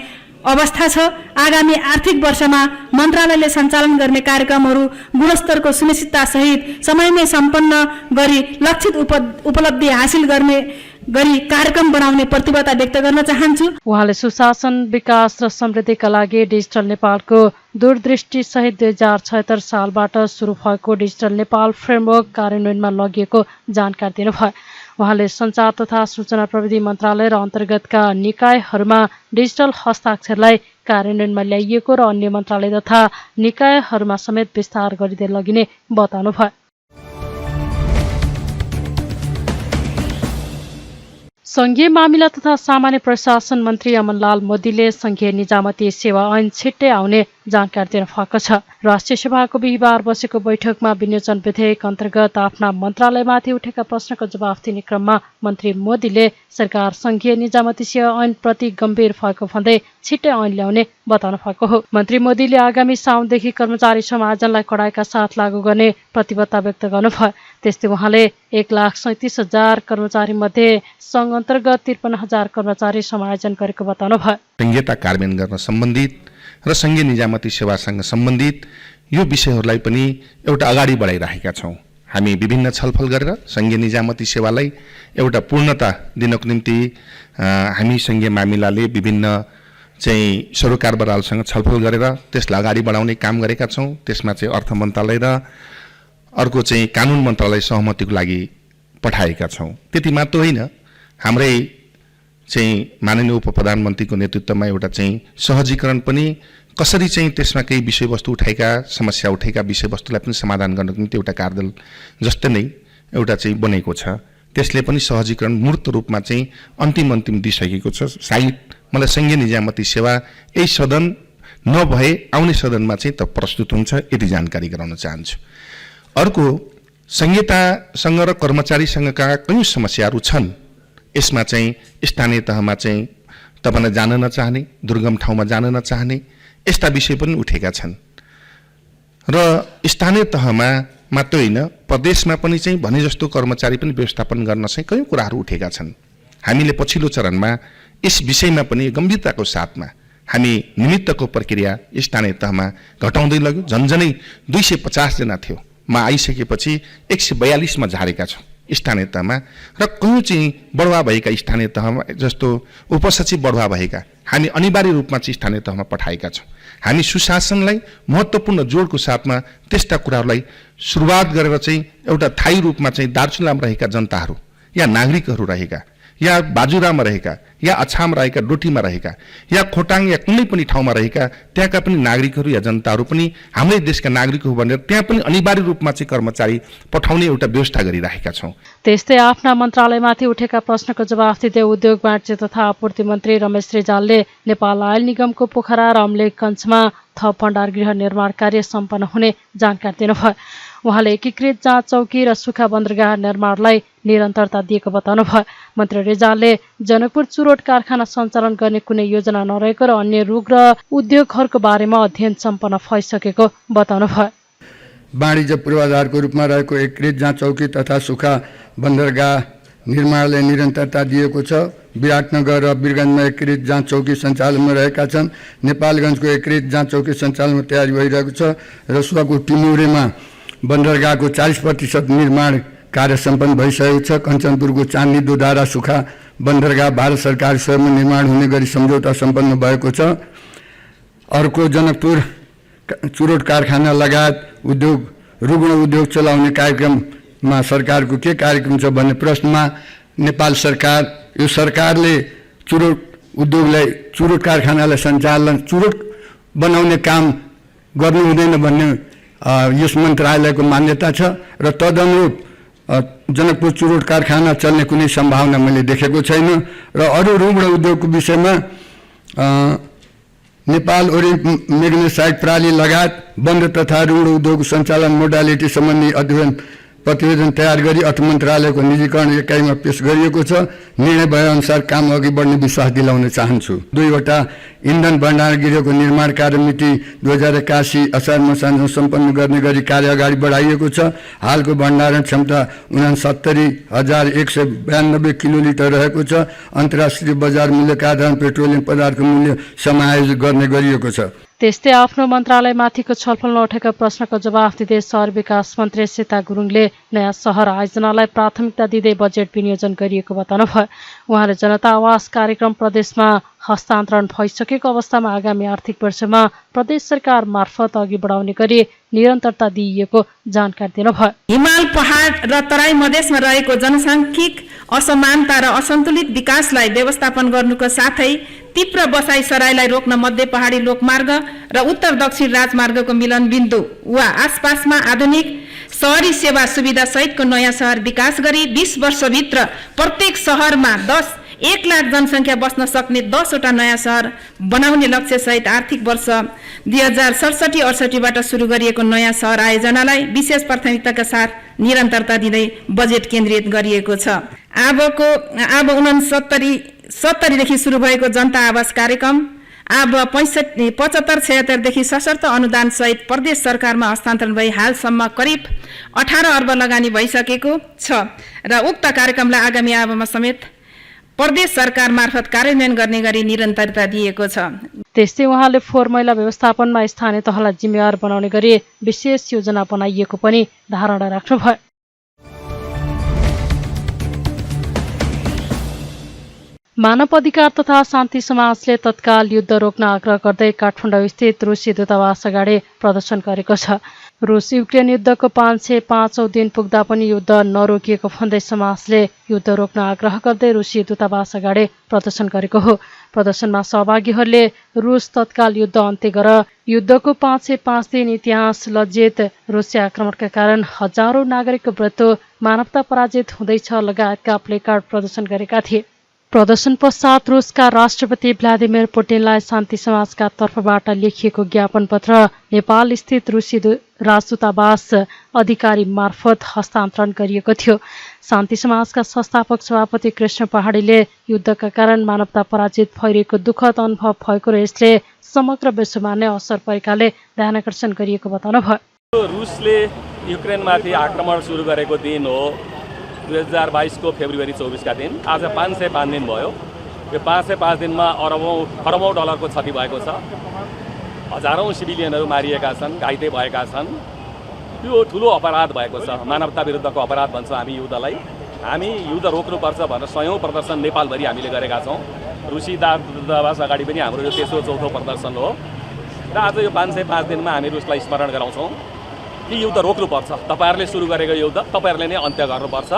अवस्था छ। आगामी आर्थिक वर्षमा मन्त्रालयले सञ्चालन गर्ने कार्यक्रमहरू गुणस्तरको सुनिश्चितता सहित समयमै सम्पन्न गरी लक्षित उपलब्धि हासिल गर्ने गरी कार्यक्रम बनाउने प्रतिबद्धता व्यक्त गर्न चाहन्छु। उहाँले सुशासन, विकास र समृद्धिका लागि डिजिटल नेपालको दूरदृष्टि सहित 2076 सालबाट सुरु भएको डिजिटल नेपाल फ्रेमवर्क कार्यान्वयनमा लगिएको जानकारी दिनुभयो। उहाँले सञ्चार तथा सूचना प्रविधि मन्त्रालय र अन्तर्गतका निकायहरूमा डिजिटल हस्ताक्षरलाई कार्यान्वयनमा ल्याइएको र अन्य मन्त्रालय तथा निकायहरूमा समेत विस्तार गरिँदै लगिने बताउनुभयो। संघीय मामिला तथा सामान्य प्रशासन मन्त्री अमनलाल मोदीले संघीय निजामती सेवा ऐन छिट्टै आउने जानकारी दिनुभएको छ। राष्ट्रिय सभाको बिहिबार बसेको बैठकमा विनियोजन विधेयक अन्तर्गत आफ्ना मन्त्रालयमाथि उठेका प्रश्नको जवाफ दिने क्रममा मन्त्री मोदीले सरकार संघीय निजामती सेवा ऐन प्रति गम्भीर भएको भन्दै छिट्टै ऐन ल्याउने बताउनु भएको हो। मन्त्री मोदीले आगामी साउनदेखि कर्मचारी समायोजनलाई कडाइका साथ लागू गर्ने प्रतिबद्धता व्यक्त गर्नुभयो। त्यस्तै उहाँले 1,37,000 कर्मचारी मध्ये सङ्घ अन्तर्गत 53,000 कर्मचारी समायोजन गरेको बताउनुभयो। संहिता कार्यान्वयन गर्न सम्बन्धित र संघीय निजामती सेवासँग सम्बन्धित यो विषयहरूलाई पनि एउटा अगाडि बढाइरहेका छौँ। हामी विभिन्न छलफल गरेर संघीय निजामती सेवालाई एउटा पूर्णता दिनको निम्ति हामी संघीय मामिलाले विभिन्न चाहिँ सरकार बरालसँग छलफल गरेर त्यसलाई अगाडि बढाउने काम गरेका छौँ। त्यसमा चाहिँ अर्थ मन्त्रालय र अर्को चाहिँ कानुन मन्त्रालय सहमतिको लागि पठाएका छौँ। त्यति मात्र होइन, हाम्रै चाहिँ माननीय उप प्रधानमन्त्रीको नेतृत्वमा एउटा चाहिँ सहजीकरण पनि कसरी चाहिँ त्यसमा केही विषयवस्तु उठाएका समस्या उठेका विषयवस्तुलाई पनि समाधान गर्नको निम्ति एउटा कार्यदल जस्तै नै एउटा चाहिँ बनेको छ। त्यसले पनि सहजीकरण मूर्त रूपमा चाहिँ अन्तिम दिइसकेको छ। सायद मलाई संघीय निजामती सेवा यही सदन नभए आउने सदनमा चाहिँ त प्रस्तुत हुन्छ, यति जानकारी गराउन चाहन्छु। अर्को, संहितासँग र कर्मचारीसँगका कयौँ समस्याहरू छन्। यसमा चाहिँ स्थानीय तहमा चाहिँ तपाईँलाई जान नचाहने, दुर्गम ठाउँमा जान नचाहने यस्ता विषय पनि उठेका छन् र स्थानीय तहमा मात्र होइन प्रदेशमा पनि चाहिँ भने जस्तो कर्मचारी पनि व्यवस्थापन गर्न चाहिँ कयौँ कुराहरू उठेका छन्। हामीले पछिल्लो चरणमा यस विषयमा पनि गम्भीरताको साथमा हामी निमित्तको प्रक्रिया स्थानीय तहमा घटाउँदै लग्यौँ। झन्झनै 250 जना थियो, मा आइसकेपछि 142 मा झारेका छौँ स्थानीय तहमा र कयौँ चाहिँ बढुवा भएका स्थानीय तहमा जस्तो उपसचिव बढुवा भएका हामी अनिवार्य रूपमा चाहिँ स्थानीय तहमा पठाएका छौँ। हामी सुशासनलाई महत्त्वपूर्ण जोडको साथमा त्यस्ता कुराहरूलाई सुरुवात गरेर चाहिँ एउटा थायी रूपमा चाहिँ दार्चुलामा रहेका जनताहरू या नागरिकहरू रहेका या बाजुरामा रहेका या अछाम रहेका, डोटीमा रहेका या खोटाङ या कुनै पनि ठाउँमा रहेका त्यहाँका पनि नागरिकहरू या जनताहरू पनि हाम्रै देशका नागरिक हो भनेर त्यहाँ पनि अनिवार्य रूपमा चाहिँ कर्मचारी पठाउने एउटा व्यवस्था गरिरहेका छौँ। त्यस्तै आफ्ना मन्त्रालयमाथि उठेका प्रश्नको जवाफ दिँदै उद्योग वाणिज्य तथा आपूर्ति मन्त्री रमेश रिजालले नेपाल आयल निगमको पोखरा र अम्लेखगञ्जमा थप भण्डारगृह निर्माण कार्य सम्पन्न हुने जानकारी दिनुभयो। उहाँले एकीकृत जाँच चौकी र सुखा बन्दरगाह निर्माणलाई निरन्तरता दिएको बताउनुभयो। मन्त्री रिजालले जनकपुर चुरोट चुरोट कारखाना सञ्चालन गर्ने कुनै योजना नरहेको र अन्य रोग र उद्योगहरूको बारेमा अध्ययन सम्पन्न भइसकेको बताउनुभयो। वाणिज्य पूर्वाधारको रूपमा रहेको एकीकृत जाँच चौकी तथा सुखा बन्दरगाह निर्माणले निरन्तरता दिएको छ। विराटनगर र वीरगञ्जमा एकीकृत जाँच चौकी सञ्चालनमा रहेका छन्। नेपालगञ्जको एकीकृत जाँच चौकी सञ्चालनमा तयारी भइरहेको छ। रसुवाको टिमुरेमा बन्दरगाहको 40% निर्माण कार्य सम्पन्न भइसकेको छ। कञ्चनपुरको चाँदनी दोधारा सुखा बन्दरगाह भारत सरकार स्वयं निर्माण हुने गरी सम्झौता सम्पन्न भएको छ। अर्को जनकपुर चुरोट कारखाना लगायत रुग्ण उद्योग चलाउने कार्यक्रममा सरकारको के कार्यक्रम छ भन्ने प्रश्नमा नेपाल सरकार यो सरकारले चुरोट उद्योगलाई चुरोट कारखानालाई सञ्चालन चुरोट बनाउने काम गर्नु हुँदैन भन्ने यस मन्त्रालयको मान्यता छ र तदनुरूप जनकपुर चुरोट कारखाना चल्ने कुनै सम्भावना मैले देखेको छैन र अरू रुग्ण उद्योगको विषयमा नेपाल ओरिएन्ट मेग्नेसाइट प्रणाली लगायत बन्द तथा रुग्ण उद्योग सञ्चालन मोडालिटी सम्बन्धी अध्ययन प्रतिवेदन तयार गरी अर्थ मन्त्रालयको निजीकरण एकाइमा पेश गरिएको छ। निर्णय भएअनुसार काम अघि बढ्ने विश्वास दिलाउन चाहन्छु। 2वटा इन्धन भण्डारण गृहको निर्माण कार्य मिति 2081 असार मसानसम्म सम्पन्न गर्ने गरी कार्य अगाडि बढाइएको छ। हालको भण्डारण क्षमता 69,192 किलोलिटर रहेको छ। अन्तर्राष्ट्रिय बजार मूल्यका आधारमा पेट्रोलियम पदार्थको मूल्य समायोजित गर्ने गरिएको छ। त्यस्तै आफ्नो मन्त्रालयमाथिको छलफलमा उठेका प्रश्नको जवाफ दिँदै शहर विकास मन्त्री सीता गुरुङले नयाँ सहर आयोजनालाई प्राथमिकता दिँदै बजेट विनियोजन गरिएको बताउनुभयो। उहाँले जनता आवास कार्यक्रम प्रदेशमा हस्तान्तरण भइसकेको अवस्थामा आगामी आर्थिक वर्षमा प्रदेश सरकार मार्फत अघि बढाउने गरी निरन्तरता दिइएको जानकारी दिनुभयो। हिमाल पहाड र तराई मधेसमा रहेको जनसाङ्ख्यिक असमानता र असन्तुलित विकासलाई व्यवस्थापन गर्नुको साथै तीव्र बसाई सराईलाई रोक्न मध्य पहाडी लोकमार्ग र उत्तर दक्षिण राजमार्गको मिलन बिन्दु वा आसपासमा आधुनिक शहरी सेवा सुविधा सहितको नयाँ सहर विकास गरी 20 वर्षभित्र प्रत्येक सहरमा 1 लाख जनसङ्ख्या बस्न सक्ने 10वटा नयाँ सहर बनाउने लक्ष्य सहित आर्थिक वर्ष 2067-68बाट सुरु गरिएको नयाँ सहर आयोजनालाई विशेष प्राथमिकताका साथ निरन्तरता दिँदै बजेट केन्द्रित गरिएको छ। अब 69-70देखि सुरु भएको जनता आवास कार्यक्रम अब 75-76 देखि सशर्त अनुदान सहित प्रदेश सरकारमा हस्तान्तरण भई हालसम्म करिब 18 अर्ब लगानी भइसकेको छ र उक्त कार्यक्रमलाई आगामी आवमा समेत प्रदेश सरकार मार्फत कार्यान्वयन गर्ने गरी निरन्तरता दिएको छ। त्यस्तै उहाँले फोहोर मैला व्यवस्थापनमा स्थानीय तहलाई जिम्मेवार बनाउने गरी विशेष योजना बनाइएको पनि धारणा राख्नुभयो। मानव अधिकार तथा शान्ति समाजले तत्काल युद्ध रोक्न आग्रह गर्दै काठमाडौँ स्थित रुसी दूतावास अगाडि प्रदर्शन गरेको छ। रुस युक्रेन युद्धको 505औं दिन पुग्दा पनि युद्ध नरोकिएको भन्दै समाजले युद्ध रोक्न आग्रह गर्दै रुसी दूतावास अगाडि प्रदर्शन गरेको हो। प्रदर्शनमा सहभागीहरूले रुस तत्काल युद्ध अन्त्य गर युद्धको 505 दिन इतिहास लज्जित रुसी आक्रमणका कारण हजारौं नागरिकको मृत्यु मानवता पराजित हुँदैछ लगायतका प्लेकार्ड प्रदर्शन गरेका थिए। प्रदर्शन पश्चात रुसका राष्ट्रपति भ्लादिमिर पुटिनलाई शान्ति समाजका तर्फबाट लेखिएको ज्ञापन पत्र नेपाल स्थित रुसी राजदूतावास अधिकारी मार्फत हस्तान्तरण गरिएको थियो। शान्ति समाजका संस्थापक सभापति कृष्ण पहाडीले युद्धका कारण मानवता पराजित भइरहेको दुःखद अनुभव भएको र यसले समग्र विश्वमा नै असर परेकाले ध्यानकर्षण गरिएको बताउनुभयो। रुसले युक्रेनमाथि आक्रमण सुरु गरेको दिन हो 2022 को फेब्रुअरी 24 का दिन। आज 505 दिन भयो। यो 505 दिनमा खरबौं डलरको क्षति भएको छ। हजारौं सिभिलियनहरू मारिएका छन्, घाइते भएका छन्। यो ठुलो अपराध भएको छ। मानवता विरुद्धको अपराध भन्छ हामी युद्धलाई। हामी युद्ध रोक्नुपर्छ भनेर सयौं प्रदर्शन नेपालभरि हामीले गरेका छौँ। रुसी दूतावास अगाडि पनि हाम्रो यो तेस्रो चौथो प्रदर्शन हो र आज यो 505 दिनमा हामी रुसलाई स्मरण गराउँछौँ कि युद्ध रोक्नुपर्छ। तपाईहरूले सुरु गरेको युद्ध तपाईहरूले नै अन्त्य गर्नुपर्छ।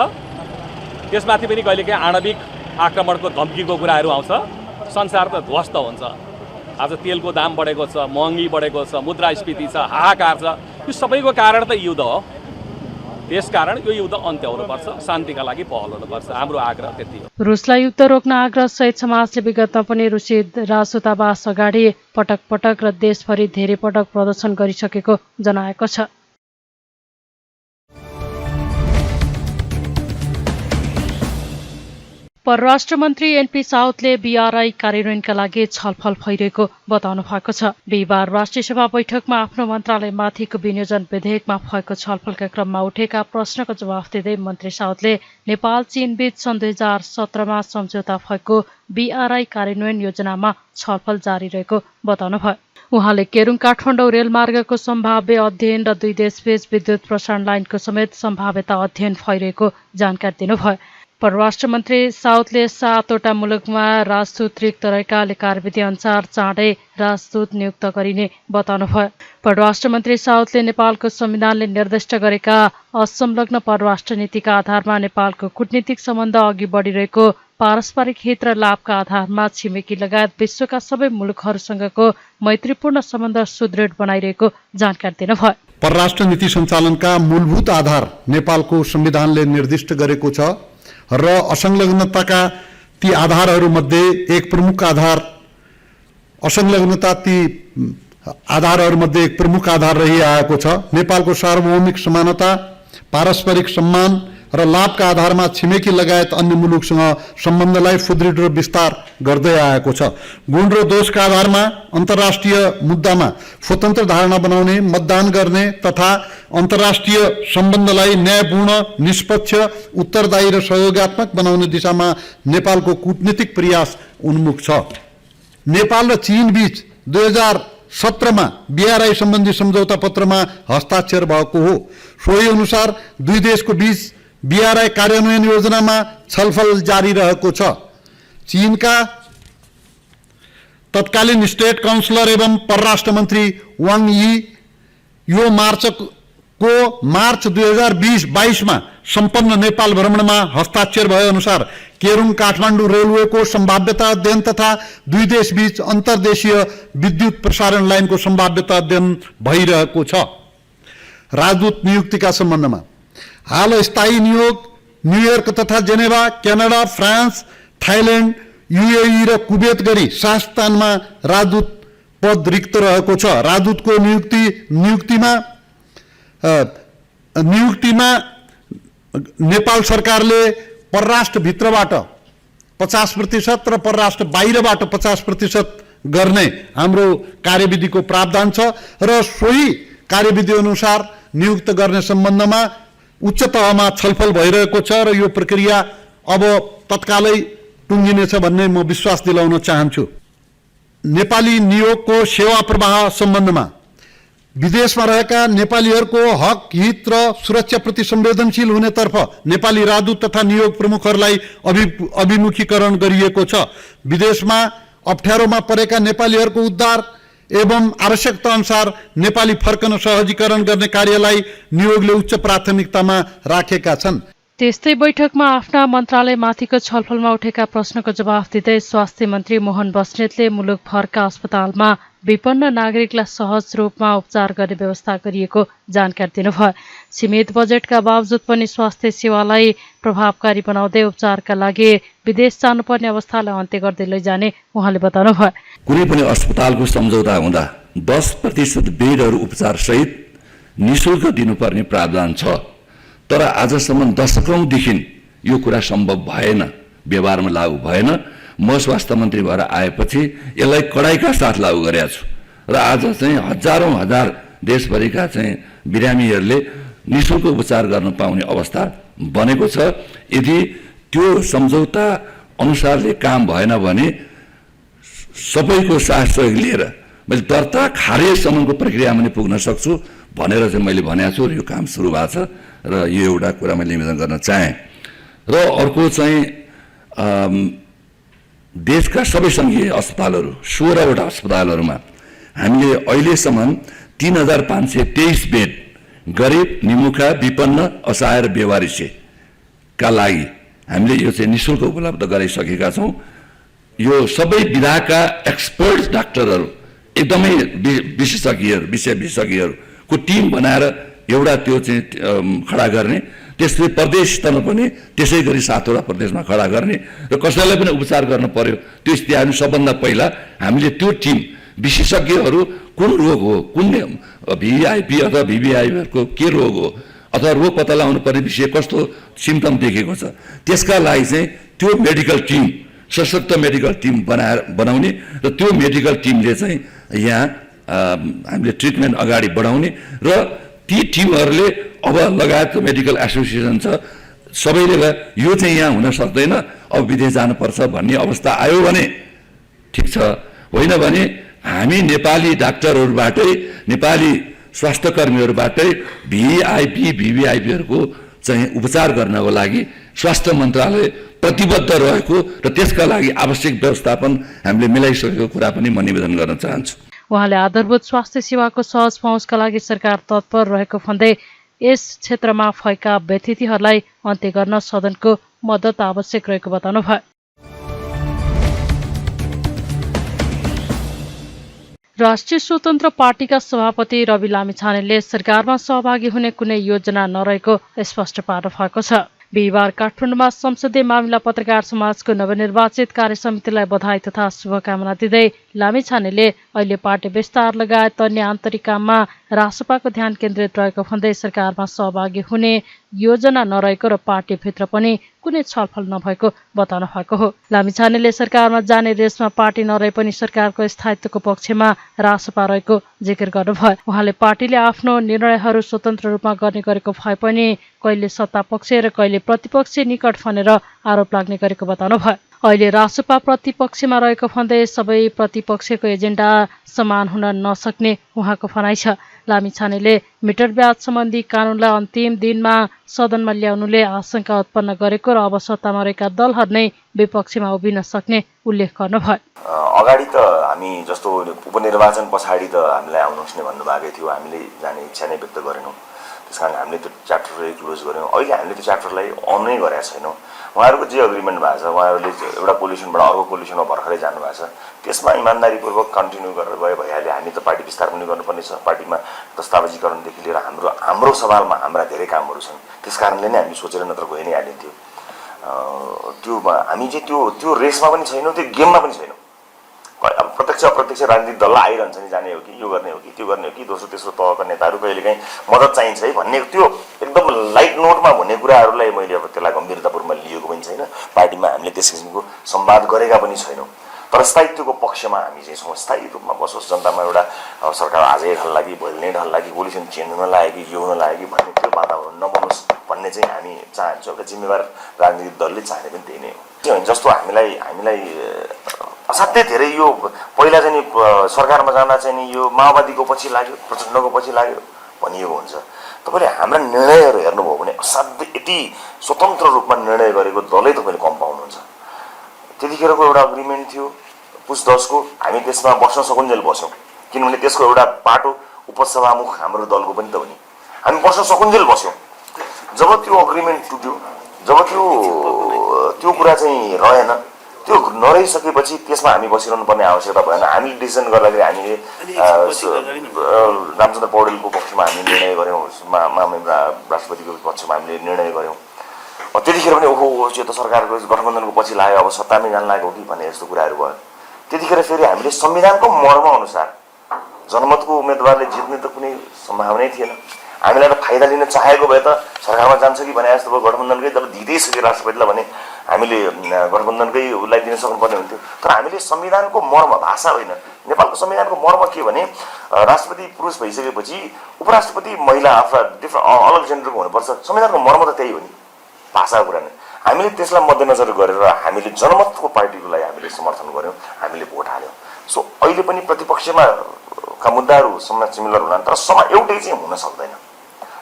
त्यसमाथि पनि कहिलेकाहीँ आणविक आक्रमणको धम्कीको कुराहरू आउँछ। संसार त ध्वस्त हुन्छ। आज तेलको दाम बढेको छ, महँगी बढेको छ, मुद्रास्फीति छ, हाहाकार छ। यो सबैको कारण त युद्ध हो। त्यसकारण यो युद्ध अन्त्य हुनुपर्छ, शान्तिका लागि पहल हुनुपर्छ। हाम्रो आग्रह त्यति हो। रुसलाई युद्ध रोक्न आग्रह सहित समाजले विगतमा पनि रुसी राजदूतावास अगाडि पटक पटक र देशभरि धेरै पटक प्रदर्शन गरिसकेको जनाएको छ। परराष्ट्र मन्त्री एनपी साउदले बीआरआई कार्यान्वयनका लागि छलफल भइरहेको बताउनु भएको छ। बिहिबार राष्ट्रिय सभा बैठकमा आफ्नो मन्त्रालयमाथिको विनियोजन विधेयकमा भएको छलफलका क्रममा उठेका प्रश्नको जवाफ दिँदै मन्त्री साउदले नेपाल चीन बीच सन् 2017मा सम्झौता भएको बीआरआई कार्यान्वयन योजनामा छलफल जारी रहेको बताउनुभयो। उहाँले केरुङ काठमाडौँ रेलमार्गको सम्भाव्य अध्ययन र दुई देशबीच विद्युत प्रसारण लाइनको समेत सम्भाव्यता अध्ययन भइरहेको जानकारी दिनुभयो। परराष्ट्र मन्त्री साउदले 7वटा मुलुकमा राजदूत रिक्त रहेकाले कार्यविधि अनुसार चाँडै राजदूत नियुक्त गरिने बताउनुभयो। परराष्ट्र मन्त्री साउदले नेपालको संविधानले निर्दिष्ट गरेका असंलग्न परराष्ट्र नीतिका आधारमा नेपालको कूटनीतिक सम्बन्ध अघि बढिरहेको पारस्परिक हित र लाभका आधारमा छिमेकी लगायत विश्वका सबै मुलुकहरूसँगको मैत्रीपूर्ण सम्बन्ध सुदृढ बनाइरहेको जानकारी दिनुभयो। परराष्ट्र नीति सञ्चालनका मूलभूत आधार नेपालको संविधानले निर्दिष्ट गरेको छ र असंलग्नताका ती आधारहरूमध्ये एक प्रमुख आधार असंलग्नता ती आधारहरूमध्ये एक प्रमुख आधार रहिआएको छ। नेपालको सार्वभौमिक समानता, पारस्परिक सम्मान र लाभका आधारमा छिमेकी लगायत अन्य मुलुकसँग सम्बन्धलाई सुदृढ र विस्तार गर्दै आएको छ। गुण र दोषका आधारमा अन्तर्राष्ट्रिय मुद्दामा स्वतन्त्र धारणा बनाउने, मतदान गर्ने तथा अन्तर्राष्ट्रिय सम्बन्धलाई न्यायपूर्ण, निष्पक्ष, उत्तरदायी र सहयोगात्मक बनाउने दिशामा नेपालको कूटनीतिक प्रयास उन्मुख छ। नेपाल र चीन बीच 2017मा बीआरआई सम्बन्धी सम्झौता पत्रमा हस्ताक्षर भएको हो। सोही अनुसार दुई देशको बीच बीआरआई कार्यान्वयन योजनामा छलफल जारी रहेको छ। चीनका तत्कालीन स्टेट काउन्सिलर एवं परराष्ट्र मन्त्री वाङ यी यो मार्च 2022मा सम्पन्न नेपाल भ्रमणमा हस्ताक्षर भए अनुसार केरुङ काठमाडौँ रेलवेको सम्भाव्यता अध्ययन तथा दुई देशबीच अन्तर्देशीय विद्युत प्रसारण लाइनको सम्भाव्यता अध्ययन भइरहेको छ। राजदूत नियुक्तिका सम्बन्धमा हाल स्थायी नियोग न्युयोर्क तथा Geneva, Canada, France, Thailand, UAE र कुवेत गरी 7 स्थानमा राजदूत पद रिक्त रहेको छ। राजदूतको नियुक्तिमा नेपाल सरकारले परराष्ट्र भित्रबाट 50% र परराष्ट्र बाहिरबाट 50% गर्ने हाम्रो कार्यविधिको प्रावधान छ र सोही कार्यविधि अनुसार नियुक्त गर्ने सम्बन्धमा उच्च तहमा छलफल भइरहेको छ र यो प्रक्रिया अब तत्कालै टुङ्गिनेछ भन्ने म विश्वास दिलाउन चाहन्छु। नेपाली नियोगको सेवा प्रवाह सम्बन्धमा विदेशमा रहेका नेपालीहरूको हक, हित र सुरक्षाप्रति संवेदनशील हुनेतर्फ नेपाली राजदूत तथा नियोग प्रमुखहरूलाई अभिमुखीकरण गरिएको छ। विदेशमा अप्ठ्यारोमा परेका नेपालीहरूको उद्धार एवं आवश्यकता अनुसार नेपाली फर्कन सहजीकरण गर्ने कार्यलाई नियोगले उच्च प्राथमिकतामा राखेका छन्। त्यस्तै बैठकमा आफ्ना मन्त्रालयमाथिको छलफलमा उठेका प्रश्नको जवाफ दिँदै स्वास्थ्य मन्त्री मोहन बस्नेतले मुलुकभरका अस्पतालमा विपन्न नागरिकलाई सहज रूपमा उपचार गर्ने व्यवस्था गरिएको जानकारी दिनुभयो। सीमित बजेटका बावजुद पनि स्वास्थ्य सेवालाई प्रभावकारी बनाउँदै उपचारका लागि विदेश जानुपर्ने अवस्थालाई अन्त्य गर्दै लैजाने उहाँले बताउनुभयो। कुनै पनि अस्पतालको सम्झौता हुँदा 10% बेडहरू उपचार सहित निःशुल्क दिनुपर्ने प्रावधान छ। तर आजसम्म दशकौंदेखि यो कुरा सम्भव भएन, व्यवहारमा लागू भएन। म स्वास्थ्य मन्त्री भएर आएपछि यसलाई कडाइका साथ लागू गरेका छु र आज चाहिँ हजारौं हजार देशभरिका चाहिँ बिरामीहरूले निःशुल्क उपचार गर्न पाउने अवस्था बनेको छ। यदि त्यो सम्झौता अनुसारले काम भएन भने सबैको सहयोग लिएर मैले दर्ता खारेजसम्मको प्रक्रियामा पनि पुग्न सक्छु भनेर चाहिँ मैले भनेको छु र यो काम सुरु भएको छ र यो एउटा कुरा मैले निवेदन गर्न चाहेँ। र अर्को चाहिँ देशका सबै सङ्घीय अस्पतालहरू 16वटा अस्पतालहरूमा हामीले अहिलेसम्म 3523 बेड गरिब, निमुखा, विपन्न, असहाय र बेवारिसेका लागि हामीले यो चाहिँ निःशुल्क उपलब्ध गराइसकेका छौँ। यो सबै विधाका एक्सपर्ट डाक्टरहरू एकदमै विशेषज्ञहरूको टिम बनाएर एउटा त्यो चाहिँ खडा गर्ने, त्यसले प्रदेश स्तरमा पनि त्यसै गरी 7वटा प्रदेशमा खडा गर्ने र कसैलाई पनि उपचार गर्न पर्यो त्यो स्थिति आउनु सबभन्दा पहिला हामीले त्यो टिम विशेषज्ञहरू कुन रोग हो, कुन भिआइपी अथवा भिभिआइपीहरूको के रोग हो अथवा रोग पत्ता लगाउनु पर्ने विषय कस्तो सिम्टम देखेको छ त्यसका लागि चाहिँ त्यो मेडिकल टिम सशक्त मेडिकल टिम बनाउने र त्यो मेडिकल टिमले चाहिँ यहाँ हामीले ट्रिटमेन्ट अगाडि बढाउने र ती टिमहरूले अब लगायत मेडिकल एसोसिएसन छ सबैले यो चाहिँ यहाँ हुन सक्दैन अब विदेश जानुपर्छ भन्ने अवस्था आयो भने ठिक छ, होइन भने हामी नेपाली डाक्टरहरूबाटै नेपाली स्वास्थ्य कर्मीहरूबाटै भिभिआइपीहरूको चाहिँ उपचार गर्नको लागि स्वास्थ्य मन्त्रालय प्रतिबद्ध रहेको र त्यसका लागि आवश्यक व्यवस्थापन हामीले मिलाइसकेको कुरा पनि म निवेदन गर्न चाहन्छु। उहाँले आधारभूत स्वास्थ्य सेवाको सहज पहुँचका लागि सरकार तत्पर रहेको भन्दै यस क्षेत्रमा भएका व्यथितिहरूलाई अन्त्य गर्न सदनको मद्दत आवश्यक रहेको बताउनुभयो। राष्ट्रिय स्वतन्त्र पार्टीका सभापति रवि लामिछानेले सरकारमा सहभागी हुने कुनै योजना नरहेको स्पष्ट पार्नु भएको छ। बिहिबार काठमाडौँमा संसदीय मामिला पत्रकार समाजको नवनिर्वाचित कार्यसमितिलाई बधाई तथा शुभकामना दिँदै लामिछानेले अहिले पार्टी विस्तार लगायत अन्य आन्तरिक काममा रासपाको ध्यान केन्द्रित रहेको भन्दै सरकारमा सहभागी हुने योजना नरहेको र पार्टीभित्र पनि कुनै छलफल नभएको बताउनु भएको हो। लामिछानेले सरकारमा जाने रेसमा पार्टी नरहे पनि सरकारको स्थायित्वको पक्षमा रासपा रहेको जिकिर गर्नुभयो। उहाँले पार्टीले आफ्नो निर्णयहरू स्वतन्त्र रूपमा गर्ने गरेको भए पनि कहिले सत्ता पक्ष र कहिले प्रतिपक्ष निकट भनेर आरोप लाग्ने गरेको बताउनुभयो। अहिले रासपा प्रतिपक्षमा रहेको भन्दै सबै प्रतिपक्षको एजेन्डा समान हुन नसक्ने उहाँको भनाइ छ। लामिछानेले मिटर ब्याज सम्बन्धी कानूनलाई अन्तिम दिनमा सदनमा ल्याउनुले आशंका उत्पन्न गरेको र अब सत्तामा रहेका दलहरू नै विपक्षमा उभिन सक्ने उल्लेख गर्नुभयो। अगाडि त हामी जस्तो उपनिर्वाचन पछाडि त हामीलाई आउनुहोस् नै भन्नुभएकै थियो, हामीले जाने इच्छा नै व्यक्त गरेनौँ, त्यस कारण हामीले त्यो च्याप्टरलाई क्लोज गऱ्यौँ। अहिले हामीले त्यो च्याप्टरलाई अन नै गरेका छैनौँ। उहाँहरूको जे अग्रिमेन्ट भएको छ, उहाँहरूले एउटा पोलिसनबाट अर्को पोलिसनमा भर्खरै जानुभएको छ, त्यसमा इमान्दारीपूर्वक कन्टिन्यू गरेर गए भइहाल्यो। हामी त पार्टी विस्तार पनि गर्नुपर्ने छ, पार्टीमा दस्तावेजीकरणदेखि लिएर हाम्रो सवालमा हाम्रा धेरै कामहरू छन्, त्यस कारणले नै हामी सोचेर नत्र गइ नै हालिन्थ्यो। त्यो हामी चाहिँ त्यो रेसमा पनि छैनौँ, त्यो गेममा पनि छैनौँ। अब प्रत्यक्ष अप्रत्यक्ष राजनीतिक दललाई आइरहन्छ नि, जाने हो कि यो गर्ने हो कि त्यो गर्ने हो कि दोस्रो तेस्रो तहका नेताहरू कहिलेकाहीँ मद्दत चाहिन्छ है भन्ने त्यो एकदम लाइट नोटमा भन्ने कुराहरूलाई मैले अब त्यसलाई गम्भीरतापूर्वक लिएको पनि छैन। पार्टीमा हामीले त्यस किसिमको संवाद गरेका पनि छैनौँ। तर स्थायित्वको पक्षमा हामी चाहिँ छौँ, स्थायी रूपमा बसोस्, जनतामा एउटा सरकार आजै ढल्ला कि भोलि नै ढल्ला कि पोलिसन चेन्ज हुन लाग्यो कि यो हुन लाग्यो कि भन्ने त्यो वातावरण नबनोस् भन्ने चाहिँ हामी चाहन्छौँ। एउटा जिम्मेवार राजनीतिक दलले चाहने पनि त्यही नै हो। जस्तो हामीलाई असाध्यै धेरै यो पहिला चाहिँ नि सरकारमा जाँदा चाहिँ नि यो माओवादीको पछि लाग्यो, प्रचण्डको पछि लाग्यो भनिएको हुन्छ। तपाईँले हाम्रा निर्णयहरू हेर्नुभयो भने असाध्यै यति स्वतन्त्र रूपमा निर्णय गरेको दलै तपाईँले कम पाउनुहुन्छ। त्यतिखेरको एउटा अग्रिमेन्ट थियो पुस 10 को, हामी त्यसमा बस्न सकुन्जेल बस्यौँ, किनभने त्यसको एउटा पाटो उपसभामुख हाम्रो दलको पनि त हो नि, हामी बस्न सकुन्जेल बस्यौँ। जब त्यो अग्रिमेन्ट टुट्यो, जब त्यो कुरा चाहिँ रहेन, त्यो नरहिसकेपछि त्यसमा हामी बसिरहनु पर्ने आवश्यकता भएन। हामीले डिसिजन गर्दाखेरि हामीले रामचन्द्र पौडेलको पक्षमा हामीले निर्णय गऱ्यौँ, राष्ट्रपतिको पक्षमा हामीले निर्णय गऱ्यौँ। त्यतिखेर पनि ओहो यो त सरकारको गठबन्धनको पछि लाग्यो, अब सत्तामै जान लाग्यो कि भन्ने यस्तो कुराहरू भयो। त्यतिखेर फेरि हामीले संविधानको मर्म अनुसार जनमतको उम्मेदवारले जित्ने त कुनै सम्भावनै थिएन। हामीलाई त फाइदा लिन चाहेको भए त सरकारमा जान्छ कि भने जस्तो भयो, गठबन्धनकै जब दिँदैसक्यो राष्ट्रपतिलाई भने हामीले गठबन्धनकै उसलाई दिन सक्नुपर्ने हुन्थ्यो। तर हामीले संविधानको मर्म, भाषा होइन, नेपालको संविधानको मर्म के भने राष्ट्रपति पुरुष भइसकेपछि उपराष्ट्रपति महिला अथवा डिफ्रेन्ट अलग जेन्डरको हुनुपर्छ। संविधानको मर्म त त्यही हो नि, भाषाको कुरा नै। हामीले त्यसलाई मध्यनजर गरेर हामीले जनमतको पार्टीलाई हामीले समर्थन गऱ्यौँ, हामीले भोट हाल्यौँ। सो अहिले पनि प्रतिपक्षमा का मुद्दाहरू समा सिमिलर होला, तर समा एउटै चाहिँ हुन सक्दैन।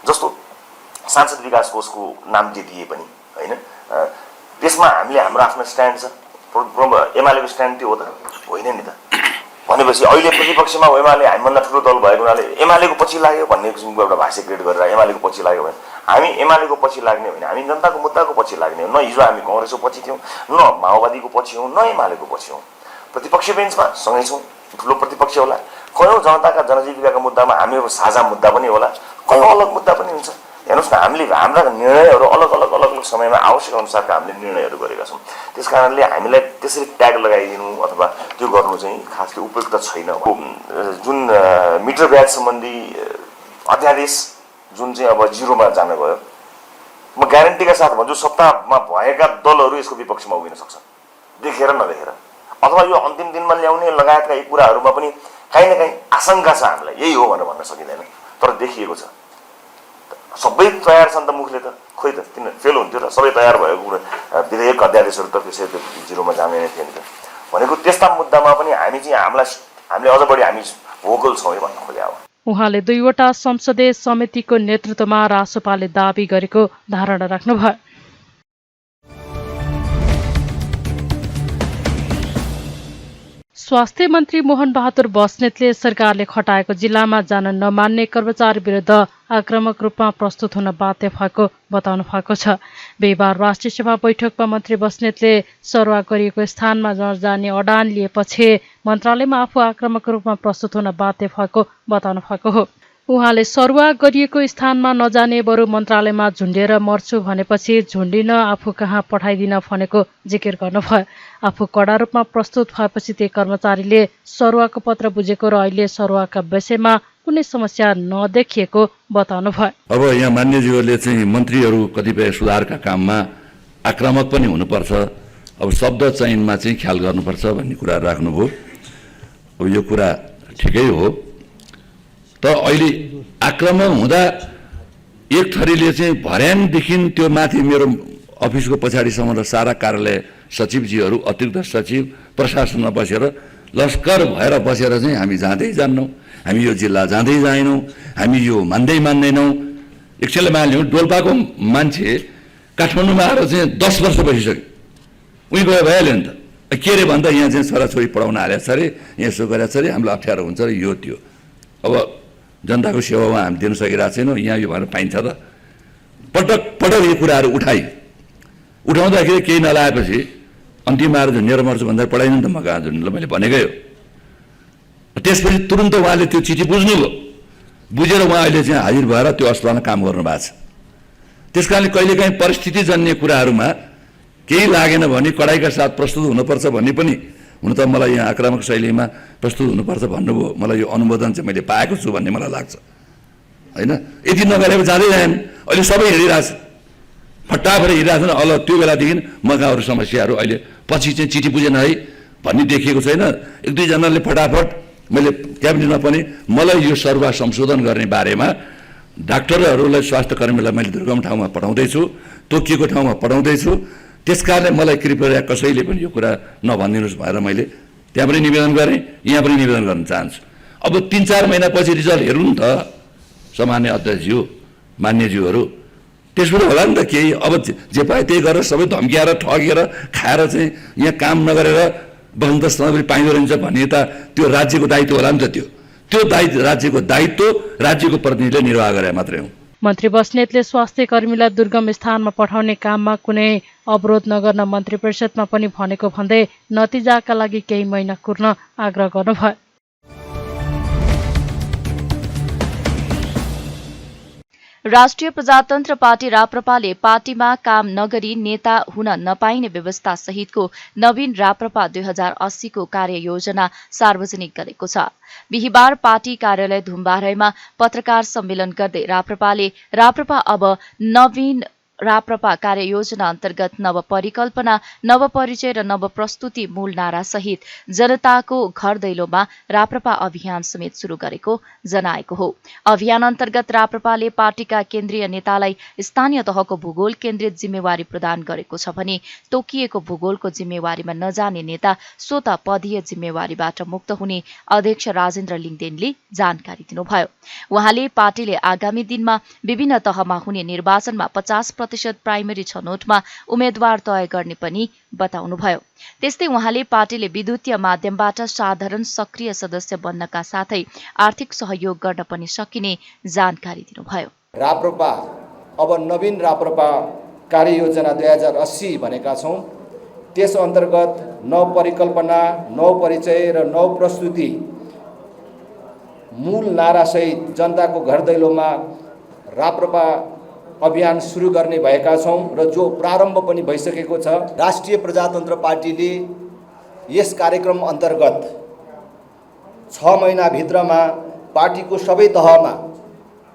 जस्तो सांसद विकास कोषको नाम दिए पनि होइन, त्यसमा हामीले हाम्रो आफ्नो स्ट्यान्ड छ। एमालेको स्ट्यान्ड त्यो हो त होइन नि त। भनेपछि अहिले प्रतिपक्षमा एमाले हामीभन्दा ठुलो दल भएको हुनाले एमालेको पछि लाग्यो भन्ने किसिमको एउटा भाष्य क्रिएट गरेर एमालेको पछि लाग्यो भने हामी एमालेको पछि लाग्ने होइन, हामी जनताको मुद्दाको पछि लाग्ने हो। न हिजो हामी कङ्ग्रेसको पछि थियौँ, न माओवादीको पछि हौँ, न एमालेको पछि हौँ। प्रतिपक्ष बेन्चमा सँगै छौँ, ठुलो प्रतिपक्ष होला। कयौँ जनताका जनजीविकाका मुद्दामा हामीहरू साझा मुद्दा पनि होला, कयौँ अलग मुद्दा पनि हुन्छ। हेर्नुहोस् न, हामीले हाम्रा निर्णयहरू अलग अलग समयमा आवश्यक अनुसारका हामीले निर्णयहरू गरेका छौँ। त्यस कारणले हामीलाई त्यसरी ट्याग लगाइदिनु अथवा त्यो गर्नु चाहिँ खासै उपयुक्त छैन। जुन मिटर ब्याज सम्बन्धी अध्यादेश जुन चाहिँ अब 0मा जान गयो, म ग्यारेन्टीका साथ भन्छु सत्तामा भएका दलहरू यसको विपक्षमा उभिन सक्छन्, देखेर नदेखेर, अथवा यो अन्तिम दिनमा ल्याउने लगायतका यी कुराहरूमा पनि काहीँ न काहीँ आशंका छ हामीलाई, यही हो भनेर भन्न सकिँदैन, तर देखिएको छ। सबै तयार छन् त मुखले त, खोइ त किन फेल हुन्थ्यो र सबै तयार भएको कुरा विधेयक अध्यादेशहरू त त्यसै जिरोमा जाने नै थियो नि त भनेको। त्यस्ता मुद्दामा पनि हामी चाहिँ हामीले अझ बढी हामी भोकल छौँ है भन्न खोजे। उहाँले 2वटा संसदीय समितिको नेतृत्वमा रासोपाले दाबी गरेको धारणा राख्नुभयो। स्वास्थ्य मन्त्री मोहन बहादुर बस्नेतले सरकारले खटाएको जिल्लामा जान नमान्ने कर्मचारी विरुद्ध आक्रामक रूपमा प्रस्तुत हुन बाध्य भएको बताउनु भएको छ। बिहिबार राष्ट्रिय सभा बैठकमा मन्त्री बस्नेतले सरुवा गरिएको स्थानमा नजाने अडान लिएपछि मन्त्रालयमा आफू आक्रामक रूपमा प्रस्तुत हुन बाध्य भएको बताउनु भएको हो। उहाँले सरुवा गरिएको स्थानमा नजाने बरु मन्त्रालयमा झुन्डेर मर्छु भनेपछि झुन्डिन आफू कहाँ पठाइदिन भनेको जिकिर गर्नुभयो। आफू कडा रूपमा प्रस्तुत भएपछि ती कर्मचारीले सरुवाको पत्र बुझेको र अहिले सरुवाका विषयमा कुनै समस्या नदेखिएको बताउनुभयो। अब यहाँ मान्यज्यूहरूले चाहिँ मन्त्रीहरू कतिपय सुधारका काममा आक्रामक पनि हुनुपर्छ, अब शब्द चयनमा चाहिँ ख्याल गर्नुपर्छ भन्ने कुरा राख्नुभयो। अब यो कुरा ठिकै हो, तर अहिले आक्रामक हुँदा एक थरीले चाहिँ भर्याङदेखि त्यो माथि मेरो अफिसको पछाडिसम्म र सारा कार्यालय सचिवजीहरू, अतिरिक्त सचिव, प्रशासनमा बसेर लस्कर भएर बसेर चाहिँ हामी जाँदै जान्नौँ, हामी यो जिल्ला जाँदै जाएनौँ, हामी यो मान्दैनौँ। एकछिनलाई मानिलिउँ, डोल्पाको मान्छे काठमाडौँमा आएर चाहिँ 10 वर्ष बसिसक्यो, उहीँ गयो भइहाल्यो नि त। के अरे भन्दा यहाँ चाहिँ छोराछोरी पढाउन हालेको छ अरे, यहाँ यसो गरेको छ अरे, हामीलाई अप्ठ्यारो हुन्छ अरे, यो त्यो। अब जनताको सेवामा हामी दिन सकिरहेको छैनौँ, यहाँ यो भनेर पाइन्छ त। पटक पटक यो कुराहरू उठाउँदाखेरि केही नलाएपछि अन्तिममा आएर झुन्डेर मर्छु भन्दा पढाइनु नि त, म कहाँ झुन्डेर मैले भनेकै हो। त्यसपछि तुरुन्त उहाँले त्यो चिठी बुझ्नुभयो, बुझेर उहाँ अहिले चाहिँ हाजिर भएर त्यो अस्पतालमा काम गर्नु भएको छ। त्यस कारणले कहिलेकाहीँ परिस्थितिजन्य कुराहरूमा केही लागेन भने कडाइका साथ प्रस्तुत हुनुपर्छ भन्ने पनि, हुन त मलाई यहाँ आक्रामक शैलीमा प्रस्तुत हुनुपर्छ भन्नुभयो, मलाई यो अनुमोदन चाहिँ मैले पाएको छु भन्ने मलाई लाग्छ होइन। यति नगरेको जाँदै जाएन, अहिले सबै हिँडिरहेछ, फटाफट हिँडिरहेको छ। अल त्यो बेलादेखि मका अरू समस्याहरू अहिले पछि चाहिँ चिठी बुझेन है भन्ने देखिएको छैन। 1-2 जनाले फटाफट मैले क्याबिनेटमा पनि मलाई यो सरुवा संशोधन गर्ने बारेमा डाक्टरहरूलाई, स्वास्थ्य कर्मीलाई मैले दुर्गम ठाउँमा पठाउँदैछु, तोकिएको ठाउँमा पठाउँदैछु, त्यस कारणले मलाई कृपया कसैले पनि यो कुरा नभनिदिनुहोस् भनेर मैले त्यहाँ पनि निवेदन गरेँ, यहाँ पनि निवेदन गर्न चाहन्छु। अब 3-4 महिनापछि रिजल्ट हेर्नु नि त सामान्य अध्यक्षज्यू, मान्यज्यूहरू, त्यसबाट होला नि त केही। अब जे पाए त्यही गरेर सबै धम्किएर ठगेर खाएर चाहिँ यहाँ काम नगरेर बस्नु त सधैँ पाइँदो रहन्छ भन्ने त त्यो राज्यको दायित्व होला नि त। त्यो राज्यको दायित्व राज्यको प्रतिनिधिले निर्वाह गरे मात्रै हो। मन्त्री बस्नेतले स्वास्थ्य कर्मीलाई दुर्गम स्थानमा पठाउने काममा कुनै अवरोध नगर्न मन्त्री परिषदमा पनि भनेको भन्दै नतिजाका लागि केही महिना कुर्न आग्रह गर्नुभयो। राष्ट्रिय प्रजातन्त्र पार्टी राप्रपाले पार्टीमा काम नगरी नेता हुन नपाइने व्यवस्था सहितको नवीन राप्रपा 2080 को कार्ययोजना सार्वजनिक गरेको छ। बिहिबार पार्टी कार्यालय धुम्बारैमा पत्रकार सम्मेलन गर्दै राप्रपाले राप्रपा अब नवीन राप्रपा कार्ययोजना अन्तर्गत नव परिकल्पना, नव परिचय र नव प्रस्तुति मूल नारा सहित जनताको घर दैलोमा राप्रपा अभियान समेत शुरू गरेको जनाएको हो। अभियान अन्तर्गत राप्रपाले पार्टीका केन्द्रीय नेतालाई स्थानीय तहको भूगोल केन्द्रित जिम्मेवारी प्रदान गरेको छ भने तोकिएको भूगोलको जिम्मेवारीमा नजाने नेता स्वत पदीय जिम्मेवारीबाट मुक्त हुने अध्यक्ष राजेन्द्र लिङदेनले जानकारी दिनुभयो। उहाँले पार्टीले आगामी दिनमा विभिन्न तहमा हुने निर्वाचनमा 50% प्राइमेरी छनौटमा उम्मेद्वार तय गर्ने पनि बताउनुभयो। त्यस्तै उहाँले पार्टीले विद्युतीय माध्यमबाट साधारण सक्रिय सदस्य बन्नका साथै आर्थिक सहयोग गर्न पनि सकिने जानकारी दिनुभयो। राप्रपा अब नवीन राप्रपा कार्ययोजना 2080 भनेका छौँ। त्यस अन्तर्गत नव परिकल्पना, नव परिचय र नव प्रस्तुति मूल नारासहित जनताको घर दैलोमा राप्रपा अभियान सुरु गर्ने भएका छौँ र जो प्रारम्भ पनि भइसकेको छ। राष्ट्रिय प्रजातन्त्र पार्टीले यस कार्यक्रम अन्तर्गत 6 महिनाभित्रमा पार्टीको सबै तहमा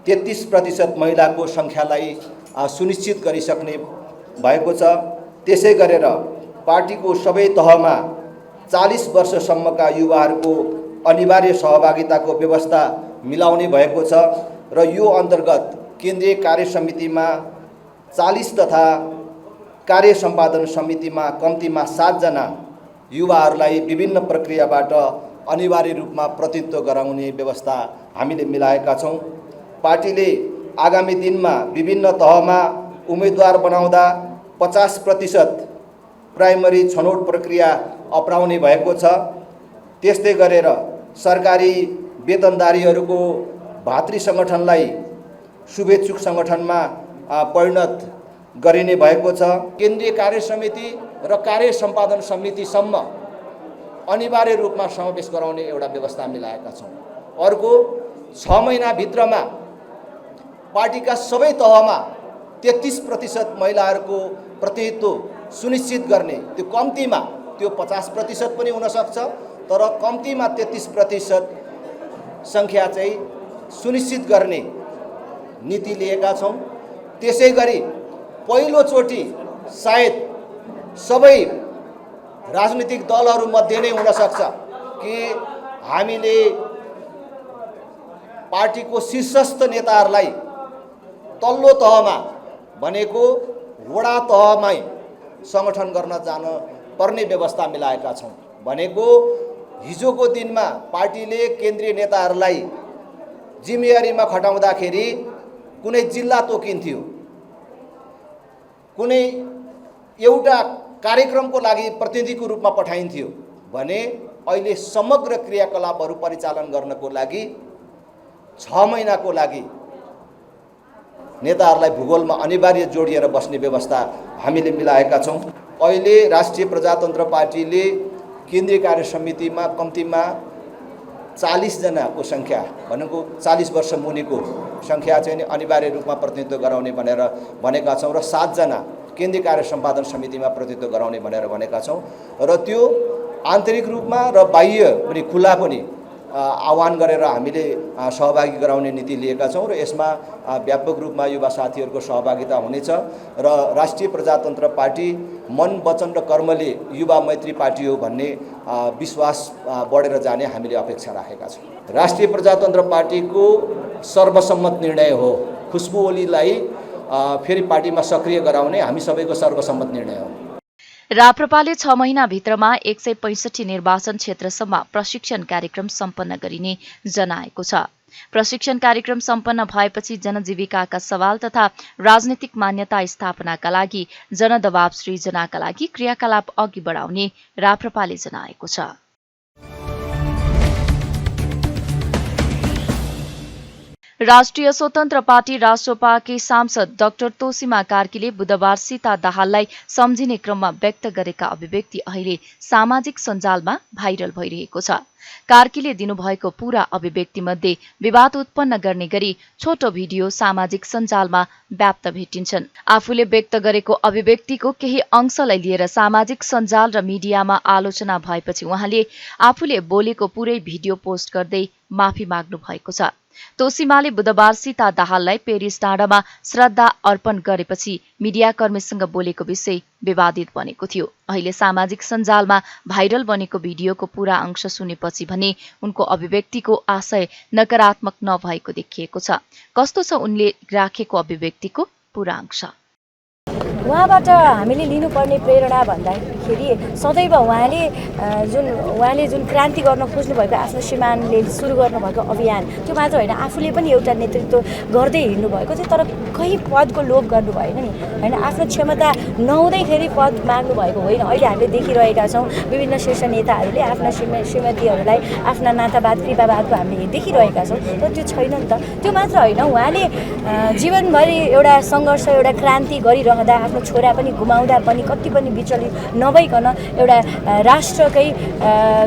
33% महिलाको सङ्ख्यालाई सुनिश्चित गरिसक्ने भएको छ। त्यसै गरेर पार्टीको सबै तहमा 40 वर्षसम्मका युवाहरूको अनिवार्य सहभागिताको व्यवस्था मिलाउने भएको छ र यो अन्तर्गत केन्द्रीय कार्य समितिमा 40 तथा कार्य सम्पादन समितिमा कम्तीमा 7 जना युवाहरूलाई विभिन्न प्रक्रियाबाट अनिवार्य रूपमा प्रतिनिधित्व गराउने व्यवस्था हामीले मिलाएका छौँ। पार्टीले आगामी दिनमा विभिन्न तहमा उम्मेदवार बनाउँदा 50% प्राइमरी छनौट प्रक्रिया अपनाउने भएको छ। त्यस्तै गरेर सरकारी वेतनदारीहरूको भातृ सङ्गठनलाई शुभेच्छुक सङ्गठनमा परिणत गरिने भएको छ। केन्द्रीय कार्य समिति र कार्य सम्पादन समितिसम्म अनिवार्य रूपमा समावेश गराउने एउटा व्यवस्था मिलाएका छौँ। अर्को 6 महिनाभित्रमा पार्टीका सबै तहमा 33% महिलाहरूको प्रतिनिधित्व सुनिश्चित गर्ने, त्यो कम्तीमा त्यो 50% पनि हुनसक्छ, तर कम्तीमा 33% सङ्ख्या चाहिँ सुनिश्चित गर्ने नीति लिएका छौँ। त्यसै गरी पहिलोचोटि सायद सबै राजनीतिक दलहरूमध्ये नै हुनसक्छ कि हामीले पार्टीको शीर्षस्थ नेताहरूलाई तल्लो तहमा भनेको वडा तहमै सङ्गठन गर्न जान पर्ने व्यवस्था मिलाएका छौँ। भनेको हिजोको दिनमा पार्टीले केन्द्रीय नेताहरूलाई जिम्मेवारीमा खटाउँदाखेरि कुनै जिल्ला तोकिन्थ्यो, कुनै एउटा कार्यक्रमको लागि प्रतिनिधिको रूपमा पठाइन्थ्यो भने अहिले समग्र क्रियाकलापहरू परिचालन गर्नको लागि 6 महिनाको लागि नेताहरूलाई भूगोलमा अनिवार्य जोडिएर बस्ने व्यवस्था हामीले मिलाएका छौँ। अहिले राष्ट्रिय प्रजातन्त्र पार्टीले केन्द्रीय कार्य समितिमा कम्तीमा 40 जनाको सङ्ख्या भनेको 40 वर्ष मुनिको सङ्ख्या चाहिँ अनिवार्य रूपमा प्रतिनिधित्व गराउने भनेर भनेका छौँ र 7 जना केन्द्रीय कार्य सम्पादन समितिमा प्रतिनिधित्व गराउने भनेर भनेका छौँ र त्यो आन्तरिक रूपमा र बाह्य पनि खुला पनि आह्वान गरेर हामीले सहभागी गराउने नीति लिएका छौँ र यसमा व्यापक रूपमा युवा साथीहरूको सहभागिता हुनेछ र राष्ट्रिय प्रजातन्त्र पार्टी मन वचन र कर्मले युवा मैत्री पार्टी हो भन्ने विश्वास बढेर जाने हामीले अपेक्षा राखेका छौँ। राष्ट्रिय प्रजातन्त्र पार्टीको सर्वसम्मत निर्णय हो खुशबु ओलीलाई फेरि पार्टीमा सक्रिय गराउने हामी सबैको सर्वसम्मत निर्णय हो। राप्रपाले 6 महिनाभित्रमा 165 निर्वाचन क्षेत्रसम्म प्रशिक्षण कार्यक्रम सम्पन्न गरिने जनाएको छ। प्रशिक्षण कार्यक्रम सम्पन्न भएपछि जनजीविकाका सवाल तथा राजनीतिक मान्यता स्थापनाका लागि जनदबाव सृजनाका लागि क्रियाकलाप अघि बढाउने राप्रपाले जनाएको छ। राष्ट्रिय स्वतन्त्र पार्टी रासोपाकी सांसद डाक्टर तोसीमा कार्कीले बुधबार सीता दाहाललाई सम्झिने क्रममा व्यक्त गरेका अभिव्यक्ति अहिले सामाजिक सञ्जालमा भाइरल भइरहेको छ। कार्कीले दिनुभएको पूरा अभिव्यक्तिमध्ये विवाद उत्पन्न गर्ने गरी छोटो भिडियो सामाजिक सञ्जालमा व्याप्त भेटिन्छन्। आफूले व्यक्त गरेको अभिव्यक्तिको केही अंशलाई लिएर सामाजिक सञ्जाल र मिडियामा आलोचना भएपछि उहाँले आफूले बोलेको पूरै भिडियो पोस्ट गर्दै माफी माग्नु भएको छ। तोसीमाले बुधबार सीता दाहाललाई पेरिस डाँडामा श्रद्धा अर्पण गरेपछि मिडियाकर्मीसँग बोलेको विषय विवादित बनेको थियो। अहिले सामाजिक सञ्जालमा भाइरल बनेको भिडियोको पूरा अंश सुनेपछि भने उनको अभिव्यक्तिको आशय नकारात्मक नभएको देखिएको छ। कस्तो छ उनले राखेको अभिव्यक्तिको पूरा अंश? उहाँबाट हामीले लिनुपर्ने प्रेरणा भन्दाखेरि सदैव उहाँले जुन क्रान्ति गर्न खोज्नुभएको आफ्नो श्रीमानले सुरु गर्नुभएको अभियान त्यो मात्र होइन, आफूले पनि एउटा नेतृत्व गर्दै हिँड्नुभएको थियो, तर कहीँ पदको लोभ गर्नु भएन नि होइन, आफ्नो क्षमता नहुँदैखेरि पद माग्नु भएको होइन। अहिले हामीले देखिरहेका छौँ विभिन्न शीर्ष नेताहरूले आफ्ना श्रीमतीहरूलाई आफ्ना नातावाद कृपावादको हामीले देखिरहेका छौँ, तर त्यो छैन नि त। त्यो मात्र होइन, उहाँले जीवनभरि एउटा सङ्घर्ष एउटा क्रान्ति गरिरहँदा आफ्नो छोरा पनि गुमाउँदा पनि कति पनि विचलित नभई नभइकन एउटा राष्ट्रकै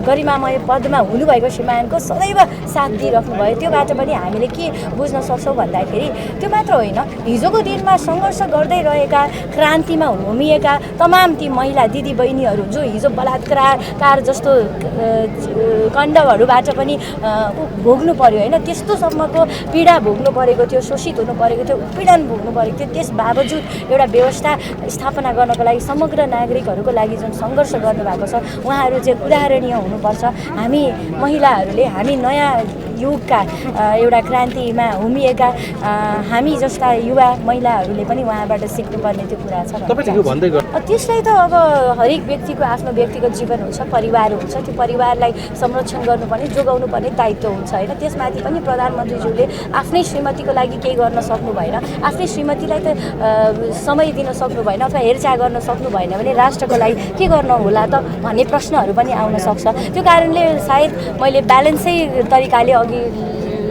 गरिमामय पदमा हुनुभएको श्रीमानको सदैव साथ दिइराख्नुभयो। त्योबाट पनि हामीले के बुझ्न सक्छौँ भन्दाखेरि त्यो मात्र होइन, हिजोको दिनमा सङ्घर्ष गर्दै रहेका क्रान्तिमा होमिएका तमाम ती महिला दिदीबहिनीहरू जो हिजो बलात्कार जस्तो कण्डहरूबाट पनि भोग्नु पर्यो होइन, त्यस्तोसम्मको पीडा भोग्नु परेको थियो, शोषित हुनु परेको थियो, उत्पीडन भोग्नु परेको थियो। त्यस बावजुद एउटा व्यवस्था स्थापना गर्नको लागि समग्र नागरिकहरूको लागि जुन सङ्घर्ष गर्नुभएको छ उहाँहरू चाहिँ उदाहरणीय हुनुपर्छ। हामी महिलाहरूले, हामी नयाँ युगका एउटा क्रान्तिमा होमिएका हामी जस्ता युवा महिलाहरूले पनि उहाँबाट सिक्नुपर्ने त्यो कुरा छ। त्यसलाई त अब हरेक व्यक्तिको आफ्नो व्यक्तिगत जीवन हुन्छ, परिवार हुन्छ, त्यो परिवारलाई संरक्षण गर्नुपर्ने, जोगाउनु पर्ने दायित्व हुन्छ होइन। त्यसमाथि पनि प्रधानमन्त्रीज्यूले आफ्नै श्रीमतीको लागि केही गर्न सक्नु भएन, आफ्नै श्रीमतीलाई त समय दिन सक्नु भएन अथवा हेरचाह गर्न सक्नु भएन भने राष्ट्रको लागि के गर्न होला त भन्ने प्रश्नहरू पनि आउन सक्छ। त्यो कारणले सायद मैले ब्यालेन्सै तरिकाले अघि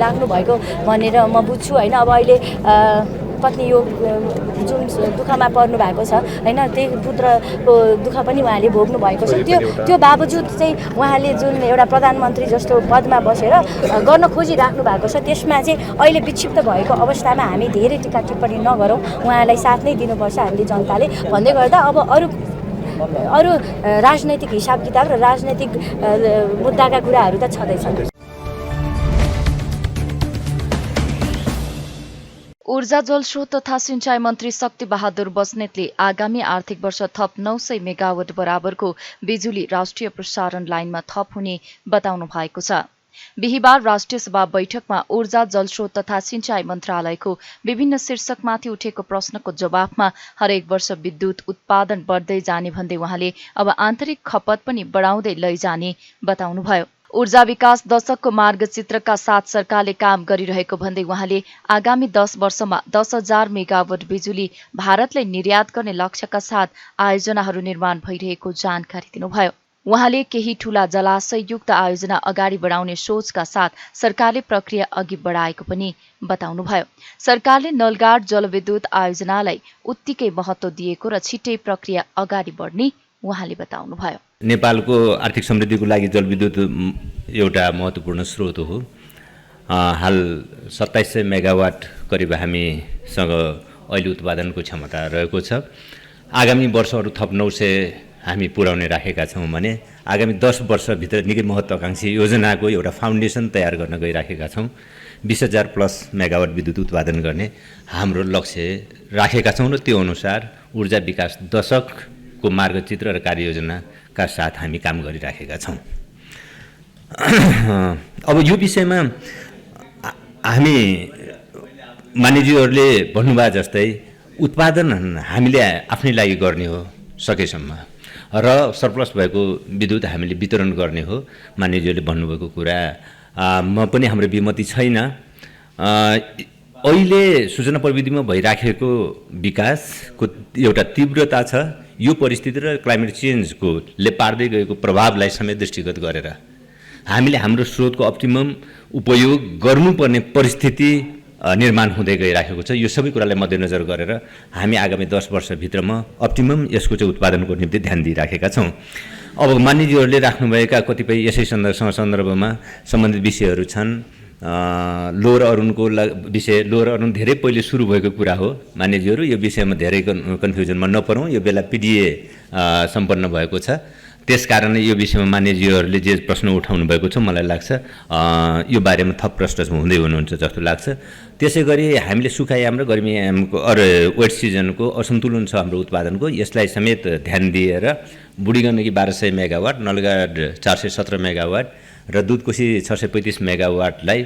लाग्नु भएको भनेर म बुझ्छु होइन। अब अहिले पत्नी यो जुन दुःखमा पर्नु भएको छ होइन, त्यही पुत्रको दुःख पनि उहाँले भोग्नु भएको छ। त्यो बावजुद चाहिँ उहाँले जुन एउटा प्रधानमन्त्री जस्तो पदमा बसेर गर्न खोजिराख्नु भएको छ त्यसमा चाहिँ अहिले विक्षिप्त भएको अवस्थामा हामी धेरै टिका टिप्पणी नगरौँ, उहाँलाई साथ नै दिनुपर्छ हामीले जनताले भन्दै गर्दा अब अरू राजनैतिक हिसाब किताब र राजनैतिक मुद्दाका कुराहरू त छँदैछन्। ऊर्जा जलस्रोत तथा सिंचाई मन्त्री शक्ति बहादुर बस्नेतले आगामी आर्थिक वर्ष थप 900 मेगावाट बराबरको बिजुली राष्ट्रिय प्रसारण लाइनमा थप हुने बताउनु भएको छ। बिहिबार राष्ट्रिय सभा बैठकमा ऊर्जा जलस्रोत तथा सिंचाई मन्त्रालयको विभिन्न शीर्षकमाथि उठेको प्रश्नको जवाफमा हरेक वर्ष विद्युत उत्पादन बढ्दै जाने भन्दै उहाँले अब आन्तरिक खपत पनि बढाउँदै लैजाने बताउनुभयो। ऊर्जा विकास दशकको मार्गचित्रका साथ सरकारले काम गरिरहेको भन्दै उहाँले आगामी 10 वर्षमा 10,000 मेगावाट बिजुली भारतलाई निर्यात गर्ने लक्ष्यका साथ आयोजनाहरू निर्माण भइरहेको जानकारी दिनुभयो। उहाँले केही ठूला जलाशययुक्त आयोजना अगाडि बढाउने सोचका साथ सरकारले प्रक्रिया अघि बढाएको पनि बताउनुभयो। सरकारले नलगाड जलविद्युत आयोजनालाई उत्तिकै महत्त्व दिएको र छिट्टै प्रक्रिया अगाडि बढ्ने उहाँले बताउनुभयो। नेपालको आर्थिक समृद्धिको लागि जलविद्युत एउटा महत्त्वपूर्ण स्रोत हो। हाल 2700 मेगावाट करिब हामीसँग अहिले उत्पादनको क्षमता रहेको छ। आगामी वर्षहरू थप 900 हामी पुर्याउने राखेका छौँ भने आगामी 10 वर्षभित्र निकै महत्त्वाकांक्षी योजनाको एउटा फाउन्डेसन तयार गर्न गइराखेका छौँ। 20,000 प्लस मेगावाट विद्युत उत्पादन गर्ने हाम्रो लक्ष्य राखेका छौँ र त्यो अनुसार ऊर्जा विकास दशकको मार्गचित्र र कार्ययोजनाका साथ हामी काम गरिराखेका छौँ। अब यो विषयमा हामी मानिसहरूले भन्नुभयो जस्तै उत्पादन हामीले आफ्नै लागि गर्ने हो सकेसम्म र सरप्लस भएको विद्युत हामीले वितरण गर्ने हो। मानिसहरूले भन्नुभएको कुरा म पनि हाम्रो विमति छैन। अहिले सूचना प्रविधिमा भइराखेको विकासको एउटा तीव्रता छ। यो परिस्थिति र क्लाइमेट चेन्जकोले पार्दै गएको प्रभावलाई समेत दृष्टिगत गरेर हामीले हाम्रो स्रोतको अप्टिमम उपयोग गर्नुपर्ने परिस्थिति निर्माण हुँदै गइराखेको छ। यो सबै कुरालाई मध्यनजर गरेर हामी आगामी 10 वर्षभित्रमा अप्टिमम यसको चाहिँ उत्पादनको निम्ति ध्यान दिइराखेका छौँ। अब मानिसहरूले राख्नुभएका कतिपय यसै सन्दर्भमा सम्बन्धित विषयहरू छन्। लोअर अरुणको विषय, लोअर अरुण धेरै पहिले सुरु भएको कुरा हो। मानिसहरू यो विषयमा धेरै कन्फ्युजनमा नपरौँ। यो बेला पिडिए सम्पन्न भएको छ, त्यसकारणले यो विषयमा मानिसहरूले जे प्रश्न उठाउनु भएको छ मलाई लाग्छ यो बारेमा थप प्रश्न हुँदै हुनुहुन्छ जस्तो लाग्छ। त्यसै गरी हामीले सुखायाम र गर्मीयामको वेट सिजनको असन्तुलन छ हाम्रो उत्पादनको, यसलाई समेत ध्यान दिएर बुढीगण्डकी 1200 मेगावाट, नलगाड 417 मेगावाट र दुधकोशी 635 मेगावाटलाई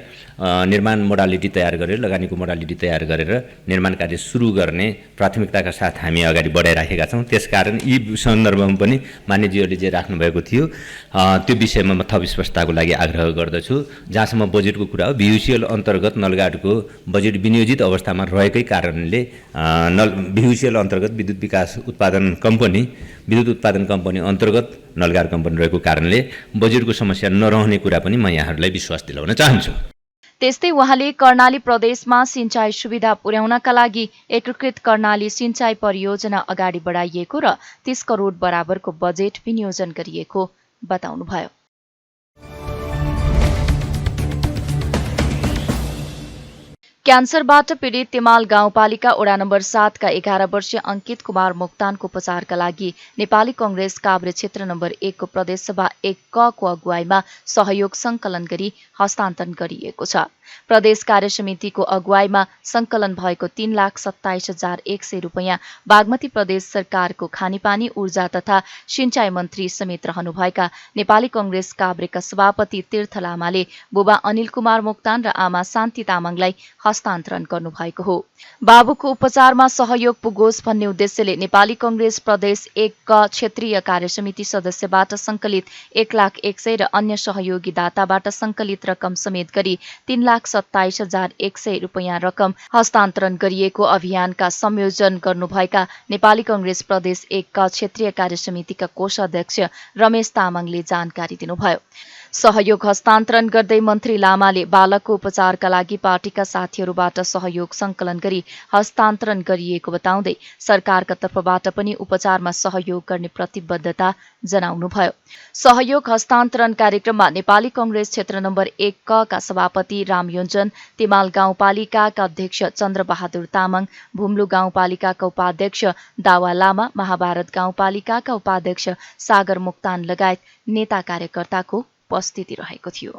निर्माण मोडालिटी तयार गरेर, लगानीको मोडालिटी तयार गरेर निर्माण कार्य सुरु गर्ने प्राथमिकताका साथ हामी अगाडि बढाइराखेका छौँ। त्यसकारण यी सन्दर्भमा पनि मानिसहरूले जे राख्नुभएको थियो त्यो विषयमा म थप स्पष्टताको लागि आग्रह गर्दछु। जहाँसम्म बजेटको कुरा हो, VUCL अन्तर्गत नलगाडको बजेट विनियोजित अवस्थामा रहेकै कारणले VUCL अन्तर्गत विद्युत उत्पादन कम्पनी अन्तर्गत नलगाड कम्पनी रहेको कारणले बजेटको समस्या नरहने कुरा पनि म यहाँहरूलाई विश्वास दिलाउन चाहन्छु। त्यस्तै उहाँले कर्णाली प्रदेशमा सिंचाई सुविधा पुर्याउनका लागि एकीकृत कर्णाली सिंचाई परियोजना अगाडि बढाइएको र 30 करोड बराबरको बजेट विनियोजन गरिएको बताउनुभयो। क्यान्सरबाट पीडित तिमाल गाउँपालिका वडा नम्बर 7 का 11 वर्षीय अंकित कुमार मोक्तानको उपचारका लागि नेपाली कंग्रेस काभ्रे क्षेत्र नम्बर 1 को प्रदेशसभा 1 क को अगुवाईमा सहयोग संकलन गरी हस्तान्तरण गरिएको छ। प्रदेश कार्य समितिको अगुवाईमा संकलन भएको 3,27,100 रुपैयाँ बागमती प्रदेश सरकारको खानेपानी ऊर्जा तथा सिंचाई मन्त्री समेत रहनुभएका नेपाली कंग्रेस काभ्रेका सभापति तीर्थ लामाले बुबा अनिल कुमार मोक्तान र आमा शान्ति तामाङलाई हस्तान्तरण गर्नुभएको हो। बाबुको उपचारमा सहयोग पुगोस् भन्ने उद्देश्यले नेपाली कंग्रेस प्रदेश 1 क क्षेत्रीय कार्य समिति सदस्यबाट संकलित 1,01,000 र अन्य सहयोगी दाताबाट संकलित रकम समेत गरी 3,27,100 रुपैयाँ रकम हस्तान्तरण गरिएको अभियानका संयोजन गर्नुभएका नेपाली कंग्रेस प्रदेश 1 क क्षेत्रीय कार्य समितिका कोषाध्यक्ष रमेश तामाङले जानकारी दिनुभयो। सहयोग हस्तान्तरण गर्दै मन्त्री लामाले बालकको उपचारका लागि पार्टीका साथीहरूबाट सहयोग संकलन गरी हस्तान्तरण गरिएको बताउँदै सरकारका तर्फबाट पनि उपचारमा सहयोग गर्ने प्रतिबद्धता जनाउनुभयो। सहयोग हस्तान्तरण कार्यक्रममा नेपाली कंग्रेस क्षेत्र नम्बर 1 क का सभापति रामयोञ्जन, तिमाल गाउँपालिकाका अध्यक्ष चन्द्रबहादुर तामाङ, भुम्लु गाउँपालिकाका उपाध्यक्ष दावा लामा, महाभारत गाउँपालिकाका उपाध्यक्ष सागर मोक्तान लगायत नेता कार्यकर्ताको उपस्थिति रहेको थियो।